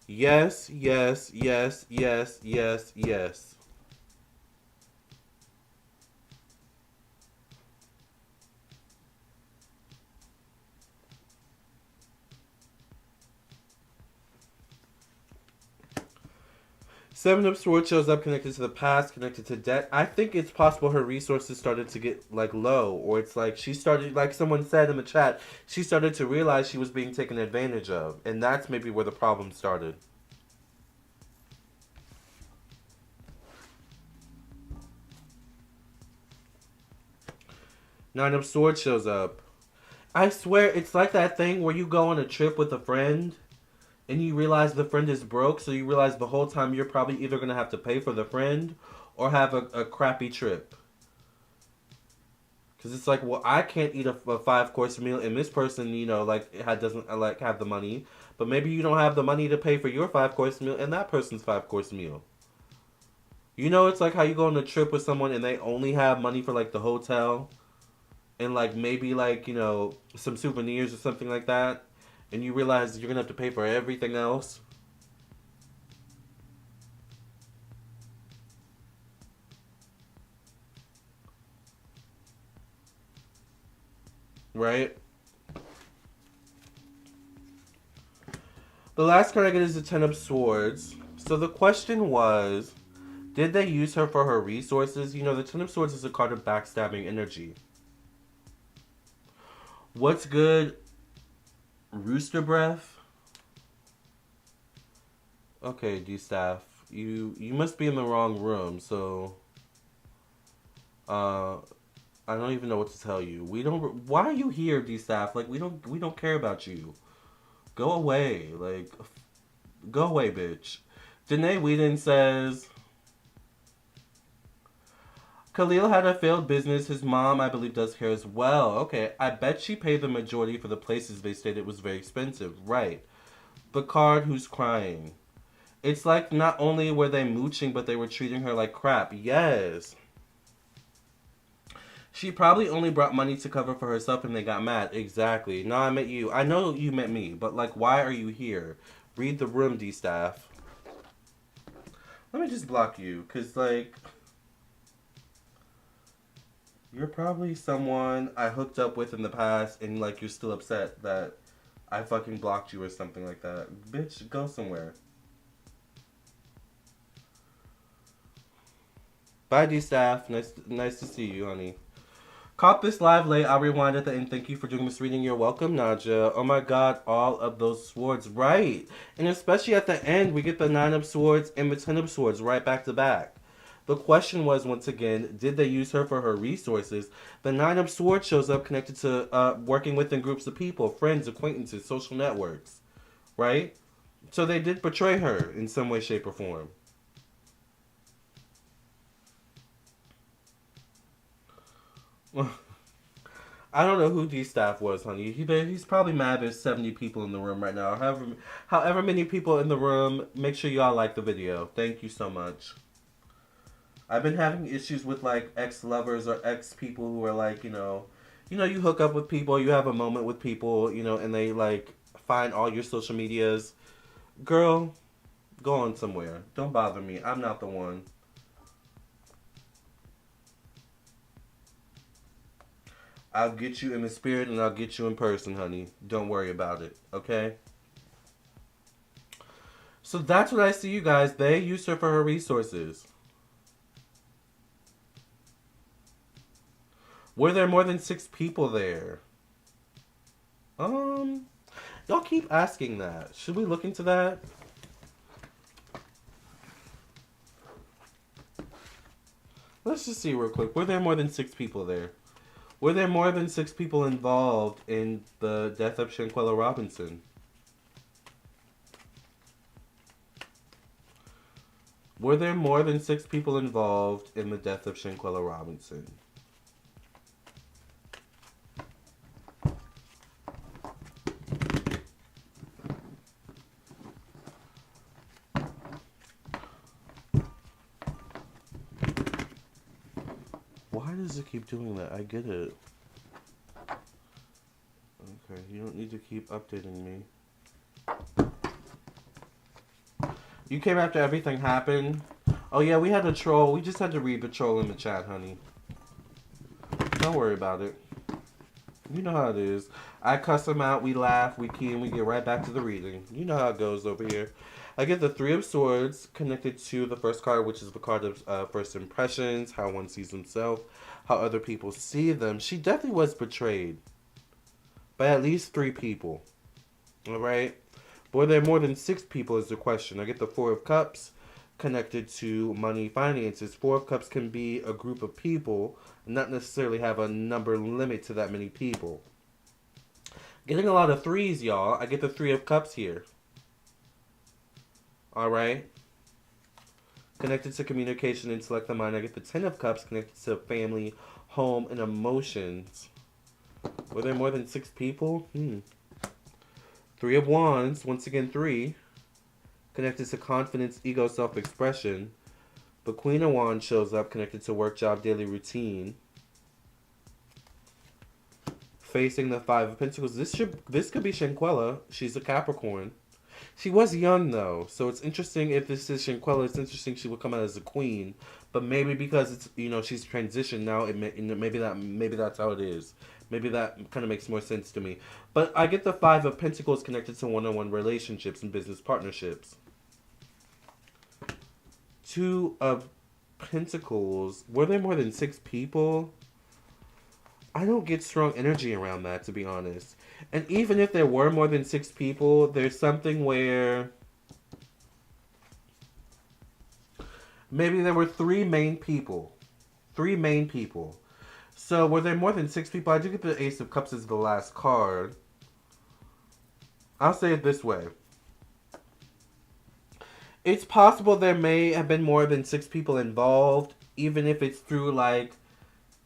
S1: Yes, yes, yes, yes, yes, yes. Seven of Swords shows up connected to the past, connected to debt. I think it's possible her resources started to get like low, or it's like she started, like someone said in the chat, she started to realize she was being taken advantage of, and that's maybe where the problem started. Nine of Swords shows up. I swear, it's like that thing where you go on a trip with a friend and you realize the friend is broke, so you realize the whole time you're probably either going to have to pay for the friend or have a crappy trip. Because it's like, well, I can't eat a 5 course meal, and this person, like, doesn't like have the money. But maybe you don't have the money to pay for your 5 course meal and that person's 5 course meal. It's like how you go on a trip with someone and they only have money for like the hotel and like maybe like some souvenirs or something like that, and you realize you're gonna have to pay for everything else. Right? The last card I get is the Ten of Swords. So the question was, did they use her for her resources? The Ten of Swords is a card of backstabbing energy. What's good? Rooster breath? Okay, D-Staff. You must be in the wrong room, so I don't even know what to tell you. Why are you here, D-Staff? Like, we don't care about you. Go away. Like, go away, bitch. Danae Whedon says, Khalil had a failed business. His mom, I believe, does hair as well. Okay, I bet she paid the majority for the places they stayed. It was very expensive. Right. The card who's crying. It's like not only were they mooching, but they were treating her like crap. Yes. She probably only brought money to cover for herself and they got mad. Exactly. No, I met you. I know you met me, but like, why are you here? Read the room, D-Staff. Let me just block you, because like, You're probably someone I hooked up with in the past and like you're still upset that I fucking blocked you or something like that. Bitch, go somewhere. Bye, D staff. Nice to see you, honey. Caught this live late. I'll rewind at the end. Thank you for doing this reading. You're welcome, Naja. Oh my god, all of those swords. Right. And especially at the end, we get the 9 of swords and the 10 of swords right back to back. The question was, once again, did they use her for her resources? The 9 of swords shows up connected to working within groups of people, friends, acquaintances, social networks. Right? So they did betray her in some way, shape, or form. I don't know who D staff was, honey. He's probably mad there's 70 people in the room right now. However many people in the room, make sure y'all like the video. Thank you so much. I've been having issues with like ex-lovers or ex-people who are like, you hook up with people, you have a moment with people, and they like find all your social medias. Girl, go on somewhere. Don't bother me. I'm not the one. I'll get you in the spirit and I'll get you in person, honey. Don't worry about it, okay? So that's what I see, you guys. They used her for her resources. Were there more than 6 people there? Um, y'all keep asking that. Should we look into that? Let's just see real quick. Were there more than 6 people there? Were there more than 6 people involved in the death of Shanquella Robinson? Were there more than 6 people involved in the death of Shanquella Robinson? Why does it keep doing that? I get it. Okay, you don't need to keep updating me. You came after everything happened? Oh yeah, we had a troll. We just had to read the troll in the chat, honey. Don't worry about it. You know how it is. I cuss them out, we laugh, we key, and we get right back to the reading. You know how it goes over here. I get the 3 of Swords connected to the first card, which is the card of first impressions, how one sees himself, how other people see them. She definitely was betrayed by at least 3 people. Alright? Were there more than 6 people is the question. I get the 4 of Cups connected to money, finances. 4 of Cups can be a group of people, not necessarily have a number limit to that many people. Getting a lot of 3s, y'all. I get the 3 of Cups here. Alright? Connected to communication, intellect, the mind. I get the 10 of Cups connected to family, home, and emotions. Were there more than 6 people? 3 of Wands, once again 3. Connected to confidence, ego, self-expression. The Queen of Wands shows up, connected to work, job, daily routine. Facing the 5 of Pentacles. This could be Shanquella. She's a Capricorn. She was young though, so it's interesting if this is Shanquella. It's interesting she would come out as a queen, but maybe because it's she's transitioned now. Maybe that's how it is. Maybe that kind of makes more sense to me. But I get the 5 of Pentacles connected to one-on-one relationships and business partnerships. 2 of Pentacles. Were there more than 6 people? I don't get strong energy around that, to be honest. And even if there were more than 6 people, there's something where maybe there were 3 main people. 3 main people. So were there more than 6 people? I do get the Ace of Cups as the last card. I'll say it this way. It's possible there may have been more than 6 people involved, even if it's through like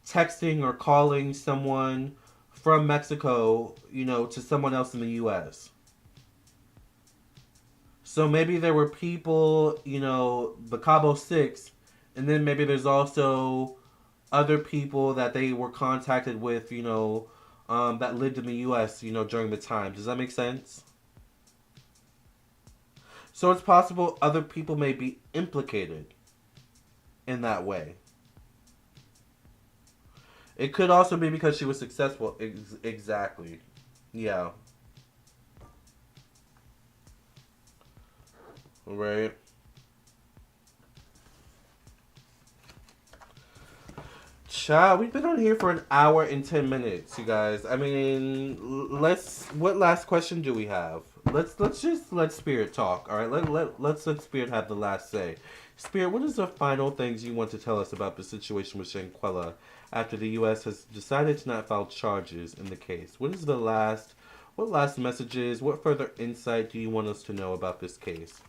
S1: texting or calling someone from Mexico, to someone else in the U.S. So maybe there were people, the Cabo 6, and then maybe there's also other people that they were contacted with, that lived in the U.S., during the time. Does that make sense? So it's possible other people may be implicated in that way. It could also be because she was successful. Exactly. Yeah. Right. Child, we've been on here for an hour and 10 minutes, you guys. I mean, let's. What last question do we have? Let's just let Spirit talk. All right, let's let Spirit have the last say. Spirit, what is the final things you want to tell us about the situation with Shanquella after the U.S. has decided to not file charges in the case? What is the last? What last messages? What further insight do you want us to know about this case?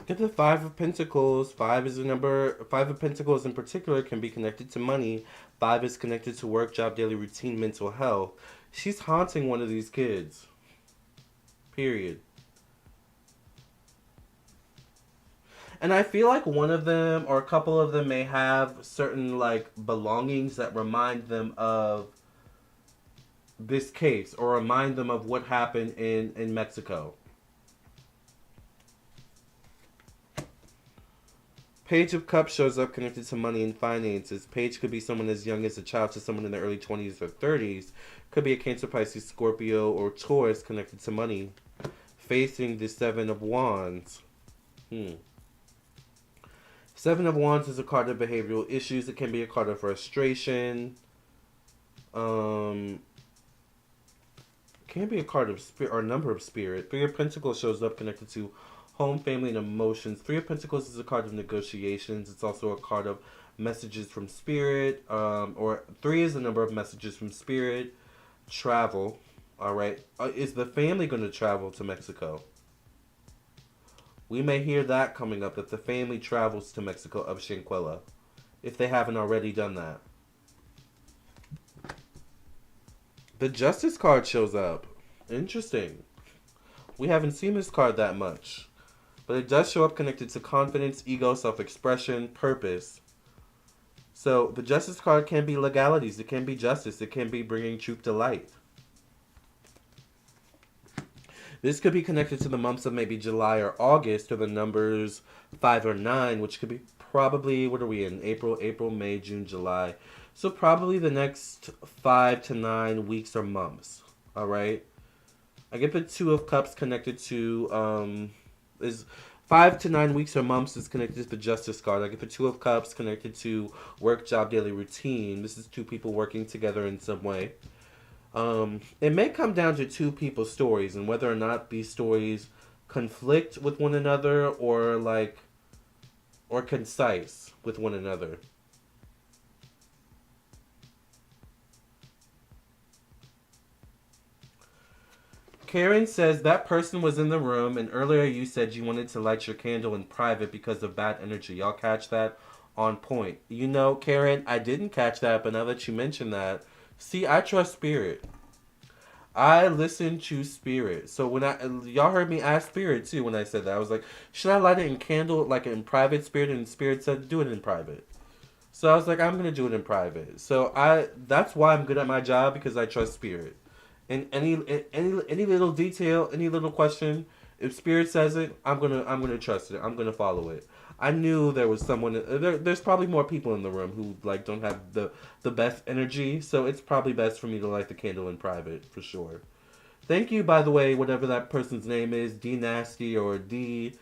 S1: Get the Five of Pentacles. Five is a number. Five of Pentacles in particular can be connected to money. Five is connected to work, job, daily routine, mental health. She's haunting one of these kids. Period. And I feel like one of them or a couple of them may have certain like belongings that remind them of this case or remind them of what happened in Mexico. Page of Cups shows up connected to money and finances. Page could be someone as young as a child to someone in their early 20s or 30s. Could be a Cancer, Pisces, Scorpio, or Taurus connected to money. Facing the Seven of Wands. Seven of Wands is a card of behavioral issues. It can be a card of frustration. Can be a card of spirit or a number of spirit. Three of Pentacles shows up connected to home, family, and emotions. Three of Pentacles is a card of negotiations. It's also a card of messages from spirit. Or three is the number of messages from spirit. Travel. All right. Is the family going to travel to Mexico? We may hear that coming up, that the family travels to Mexico of Shanquella, if they haven't already done that. The Justice card shows up. Interesting. We haven't seen this card that much. But it does show up connected to confidence, ego, self-expression, purpose. So the Justice card can be legalities. It can be justice. It can be bringing truth to light. This could be connected to the months of maybe July or August, or the numbers 5 or 9, which could be probably, what are we in? April, May, June, July. So probably the next 5 to 9 weeks or months. All right. I get the Two of Cups connected to, is 5 to 9 weeks or months is connected to the Justice card. I get the Two of Cups connected to work, job, daily routine. This is two people working together in some way. It may come down to two people's stories and whether or not these stories conflict with one another or concise with one another. Karen says that person was in the room and earlier you said you wanted to light your candle in private because of bad energy. Y'all catch that? On point. You know, Karen, I didn't catch that, but now that you mention that, see, I trust spirit. I listen to spirit. So when y'all heard me ask spirit too when I said that. I was like, should I light it in candle like in private? Spirit, and spirit said do it in private. So I was like, I'm gonna do it in private. So that's why I'm good at my job, because I trust spirit. And any little detail, any little question, if spirit says it, I'm gonna trust it. I'm gonna follow it. I knew there was someone. There's probably more people in the room who like don't have the best energy, so it's probably best for me to light the candle in private for sure. Thank you, by the way, whatever that person's name is, D Nasty or D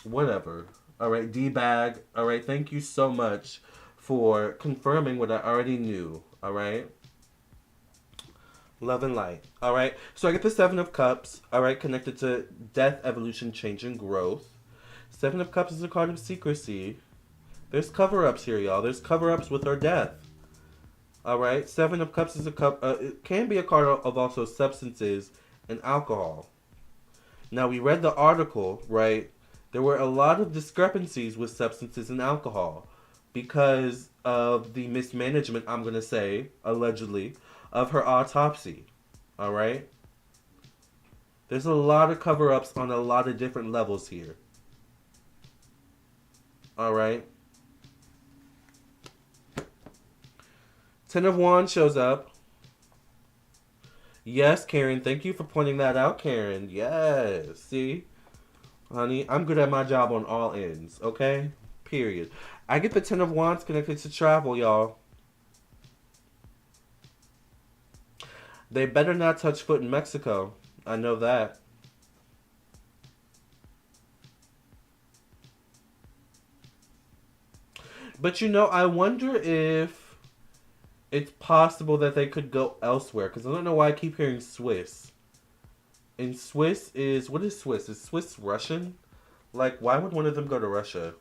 S1: whatever. All right, D Bag. All right, thank you so much for confirming what I already knew. All right. Love and light. All right. So I get the Seven of Cups. All right. Connected to death, evolution, change, and growth. Seven of Cups is a card of secrecy. There's cover-ups here, y'all. There's cover-ups with our death. All right. Seven of Cups is a cup. It can be a card of also substances and alcohol. Now, we read the article, right? There were a lot of discrepancies with substances and alcohol because of the mismanagement, I'm going to say, allegedly, of her autopsy. All right? There's a lot of cover ups on a lot of different levels here. All right? Ten of Wands shows up. Yes, Karen. Thank you for pointing that out, Karen. Yes. See? Honey, I'm good at my job on all ends, okay? Period. I get the Ten of Wands connected to travel, y'all. They better not touch foot in Mexico. I know that. But you know, I wonder if it's possible that they could go elsewhere. Because I don't know why I keep hearing Swiss. And Swiss is... What is Swiss? Is Swiss Russian? Like, why would one of them go to Russia?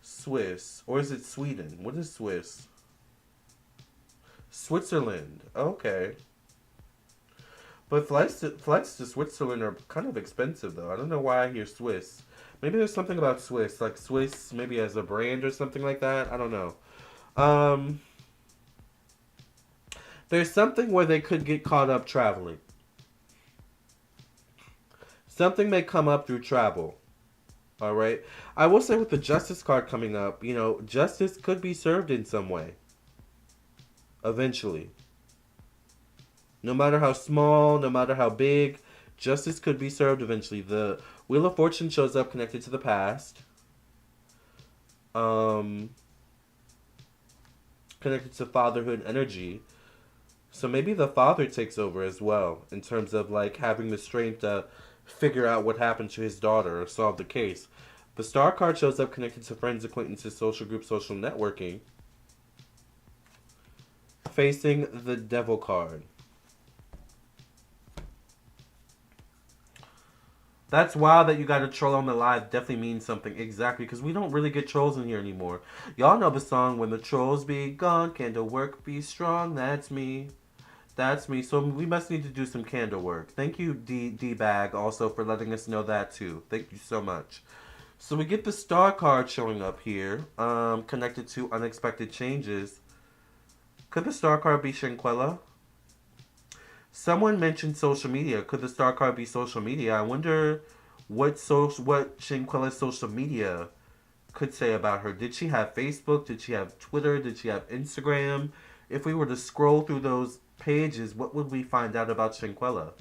S1: Swiss. Or is it Sweden? What is Swiss? Switzerland. Okay. But flights to Switzerland are kind of expensive, though. I don't know why I hear Swiss. Maybe there's something about Swiss. Like Swiss, maybe as a brand or something like that. I don't know. Um, there's something where they could get caught up traveling. Something may come up through travel. All right. I will say with the justice card coming up, you know, justice could be served in some way. Eventually. No matter how small, no matter how big, justice could be served eventually. The Wheel of Fortune shows up connected to the past. Connected to fatherhood energy. So maybe the father takes over as well in terms of like having the strength to figure out what happened to his daughter or solve the case. The Star card shows up connected to friends, acquaintances, social groups, social networking. Facing the Devil card. That's wild that you got a troll on the live. Definitely means something. Exactly, because we don't really get trolls in here anymore. Y'all know the song, When the Trolls Be Gone, Candle Work Be Strong. That's me. That's me. So we must need to do some candle work. Thank you, D-Bag, also for letting us know that too. Thank you so much. So we get the Star card showing up here, connected to unexpected changes. Could the Star card be Shanquella? Someone mentioned social media. Could the Star card be social media? I wonder what Shanquella's social media could say about her. Did she have Facebook? Did she have Twitter? Did she have Instagram? If we were to scroll through those pages, what would we find out about Shanquella?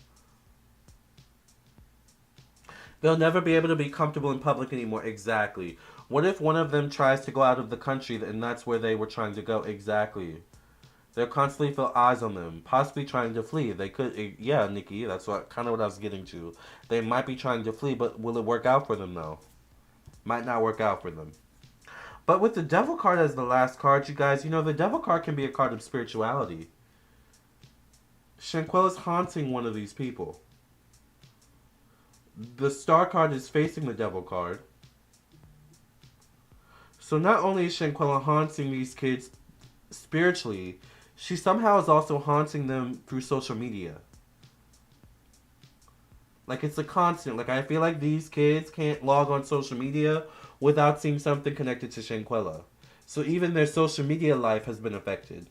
S1: They'll never be able to be comfortable in public anymore. Exactly. What if one of them tries to go out of the country and that's where they were trying to go? Exactly. They'll constantly feel eyes on them, possibly trying to flee. They could, yeah, Nikki, that's kind of what I was getting to. They might be trying to flee, but will it work out for them, though? Might not work out for them. But with the Devil card as the last card, you guys, you know, the Devil card can be a card of spirituality. Shanquella's haunting one of these people. The Star card is facing the Devil card. So not only is Shanquella haunting these kids spiritually, she somehow is also haunting them through social media. Like, it's a constant. Like, I feel like these kids can't log on social media without seeing something connected to Shanquella. So even their social media life has been affected.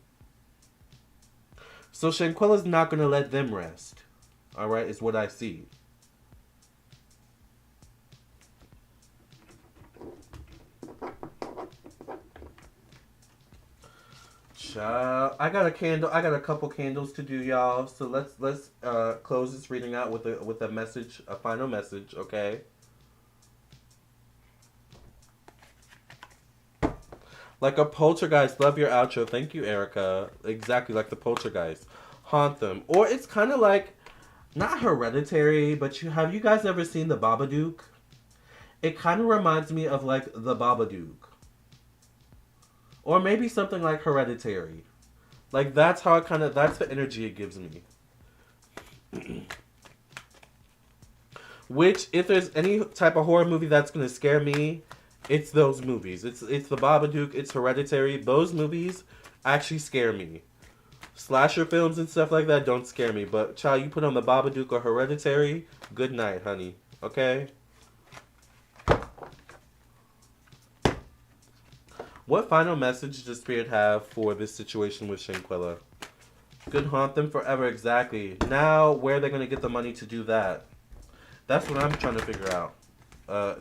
S1: So Shanquella's not going to let them rest. Alright, is what I see. I got a candle. I got a couple candles to do, y'all. So let's close this reading out with a message, a final message, okay? Like a poltergeist. Love your outro. Thank you, Erica. Exactly like the poltergeist. Haunt them, or it's kind of like not hereditary, but have you guys ever seen the Babadook? It kind of reminds me of like the Babadook. Or maybe something like Hereditary. Like, that's how that's the energy it gives me. Which, if there's any type of horror movie that's going to scare me, it's those movies. It's the Babadook, it's Hereditary. Those movies actually scare me. Slasher films and stuff like that don't scare me. But, child, you put on the Babadook or Hereditary, good night, honey. Okay? What final message does Spirit have for this situation with Shanquella? Good, haunt them forever, exactly. Now, where are they going to get the money to do that? That's what I'm trying to figure out.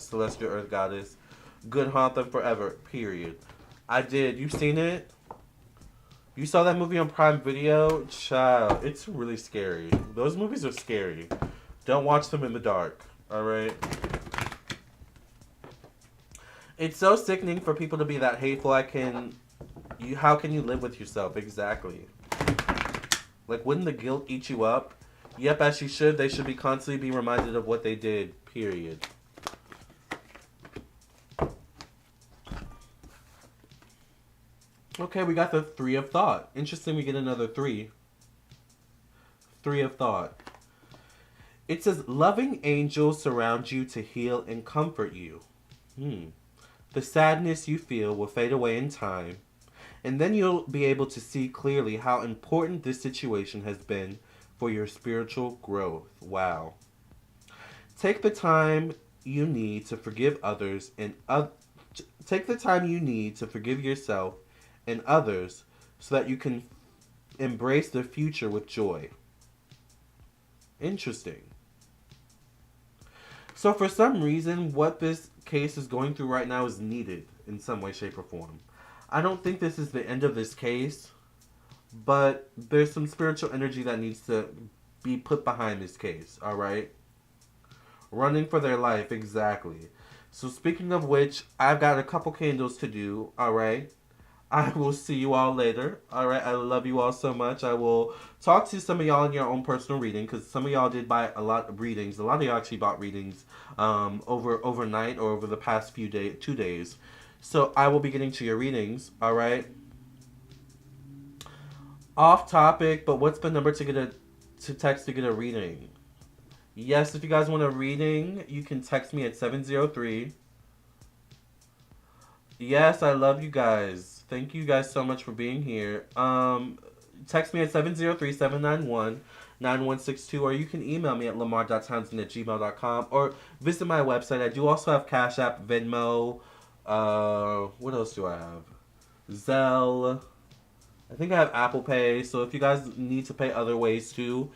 S1: Celestial Earth Goddess. Good, haunt them forever, period. I did. You seen it? You saw that movie on Prime Video? Child, it's really scary. Those movies are scary. Don't watch them in the dark, alright? It's so sickening for people to be that hateful. How can you live with yourself? Exactly. Like, wouldn't the guilt eat you up? Yep, as she should. They should be constantly be reminded of what they did. Period. Okay, we got the Three of Thought. Interesting, we get another three. Three of Thought. It says, loving angels surround you to heal and comfort you. The sadness you feel will fade away in time, and then you'll be able to see clearly how important this situation has been for your spiritual growth. Wow. Take the time you need to forgive others and take the time you need to forgive yourself and others so that you can embrace the future with joy. Interesting. So for some reason, what this case is going through right now is needed in some way, shape, or form. I don't think this is the end of this case, but there's some spiritual energy that needs to be put behind this case, alright? Running for their life, exactly. So speaking of which, I've got a couple candles to do, alright? I will see you all later. Alright, I love you all so much. I will talk to some of y'all in your own personal reading, because some of y'all did buy a lot of readings. A lot of y'all actually bought readings overnight or over the past 2 days. So I will be getting to your readings, alright? Off topic, but what's the number to text to get a reading? Yes, if you guys want a reading, you can text me at 703. Yes, I love you guys. Thank you guys so much for being here. Text me at 703-791-9162, or you can email me at lamarr.townsend@gmail.com, or visit my website. I do also have Cash App, Venmo, what else do I have? Zelle. I think I have Apple Pay, so if you guys need to pay other ways too,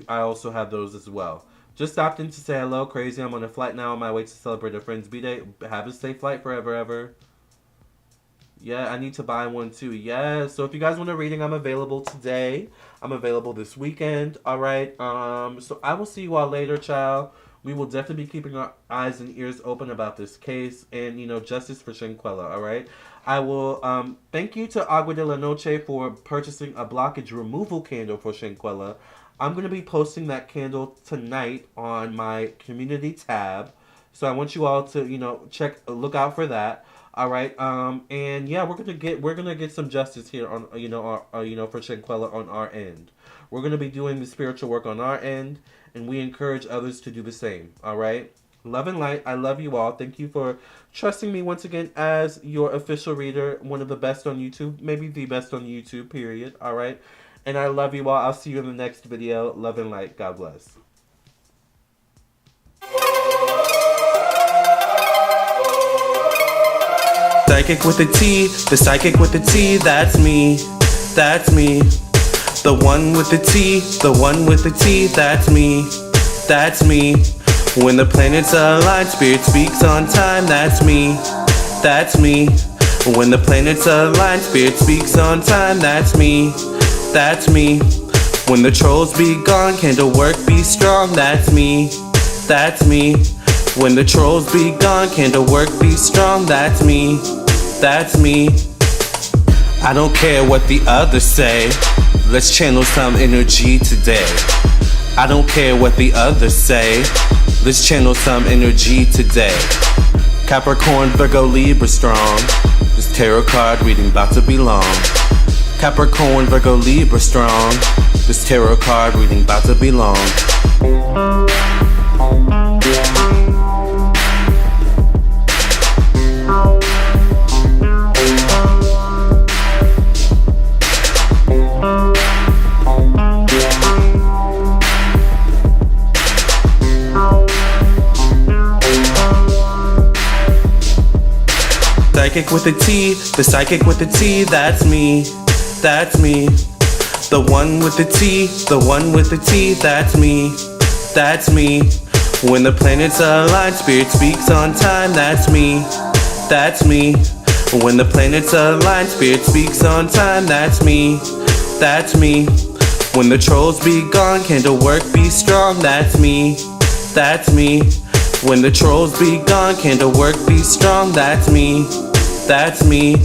S1: I also have those as well. Just stopped in to say hello, crazy. I'm on a flight now on my way to celebrate a friend's B-Day. Have a safe flight forever, ever. Yeah, I need to buy one too. Yeah, so if you guys want a reading, I'm available today. I'm available this weekend. Alright, so I will see you all later, child. We will definitely be keeping our eyes and ears open about this case and, justice for Shanquella, alright? I will, thank you to Agua de la Noche for purchasing a blockage removal candle for Shanquella. I'm going to be posting that candle tonight on my community tab. So I want you all to, look out for that. All right. And yeah, we're going to get some justice here on, for Shanquella on our end. We're going to be doing the spiritual work on our end, and we encourage others to do the same. All right. Love and light. I love you all. Thank you for trusting me once again as your official reader, one of the best on YouTube, maybe the best on YouTube, period. All right. And I love you all. I'll see you in the next video. Love and light. God bless. Psychic with a T, the psychic with the T, that's me. That's me. The one with the T, the one with the T, that's me. That's me. When the planets align, spirit speaks on time, that's me. That's me. When the planets align, spirit speaks on time, that's me. That's me. When the trolls be gone, candle work be strong, that's me. That's me. When the trolls be gone, candle work be strong, that's me. That's me. I don't care what the others say. Let's channel some energy today. I don't care what the others say. Let's channel some energy today. Capricorn, Virgo, Libra strong. This tarot card reading about to be long. Capricorn, Virgo, Libra strong. This tarot card reading about to be long. psychic with a T, the psychic with a T, that's me, that's me. The one with the T, the one with the T, that's me, that's me. When the planets align, spirit speaks on time, that's me, that's me. When the planets align, spirit speaks on time, that's me, that's me. When the trolls be gone, candle work be strong, that's me, that's me. When the trolls be gone, candle work be strong, that's me, that's me.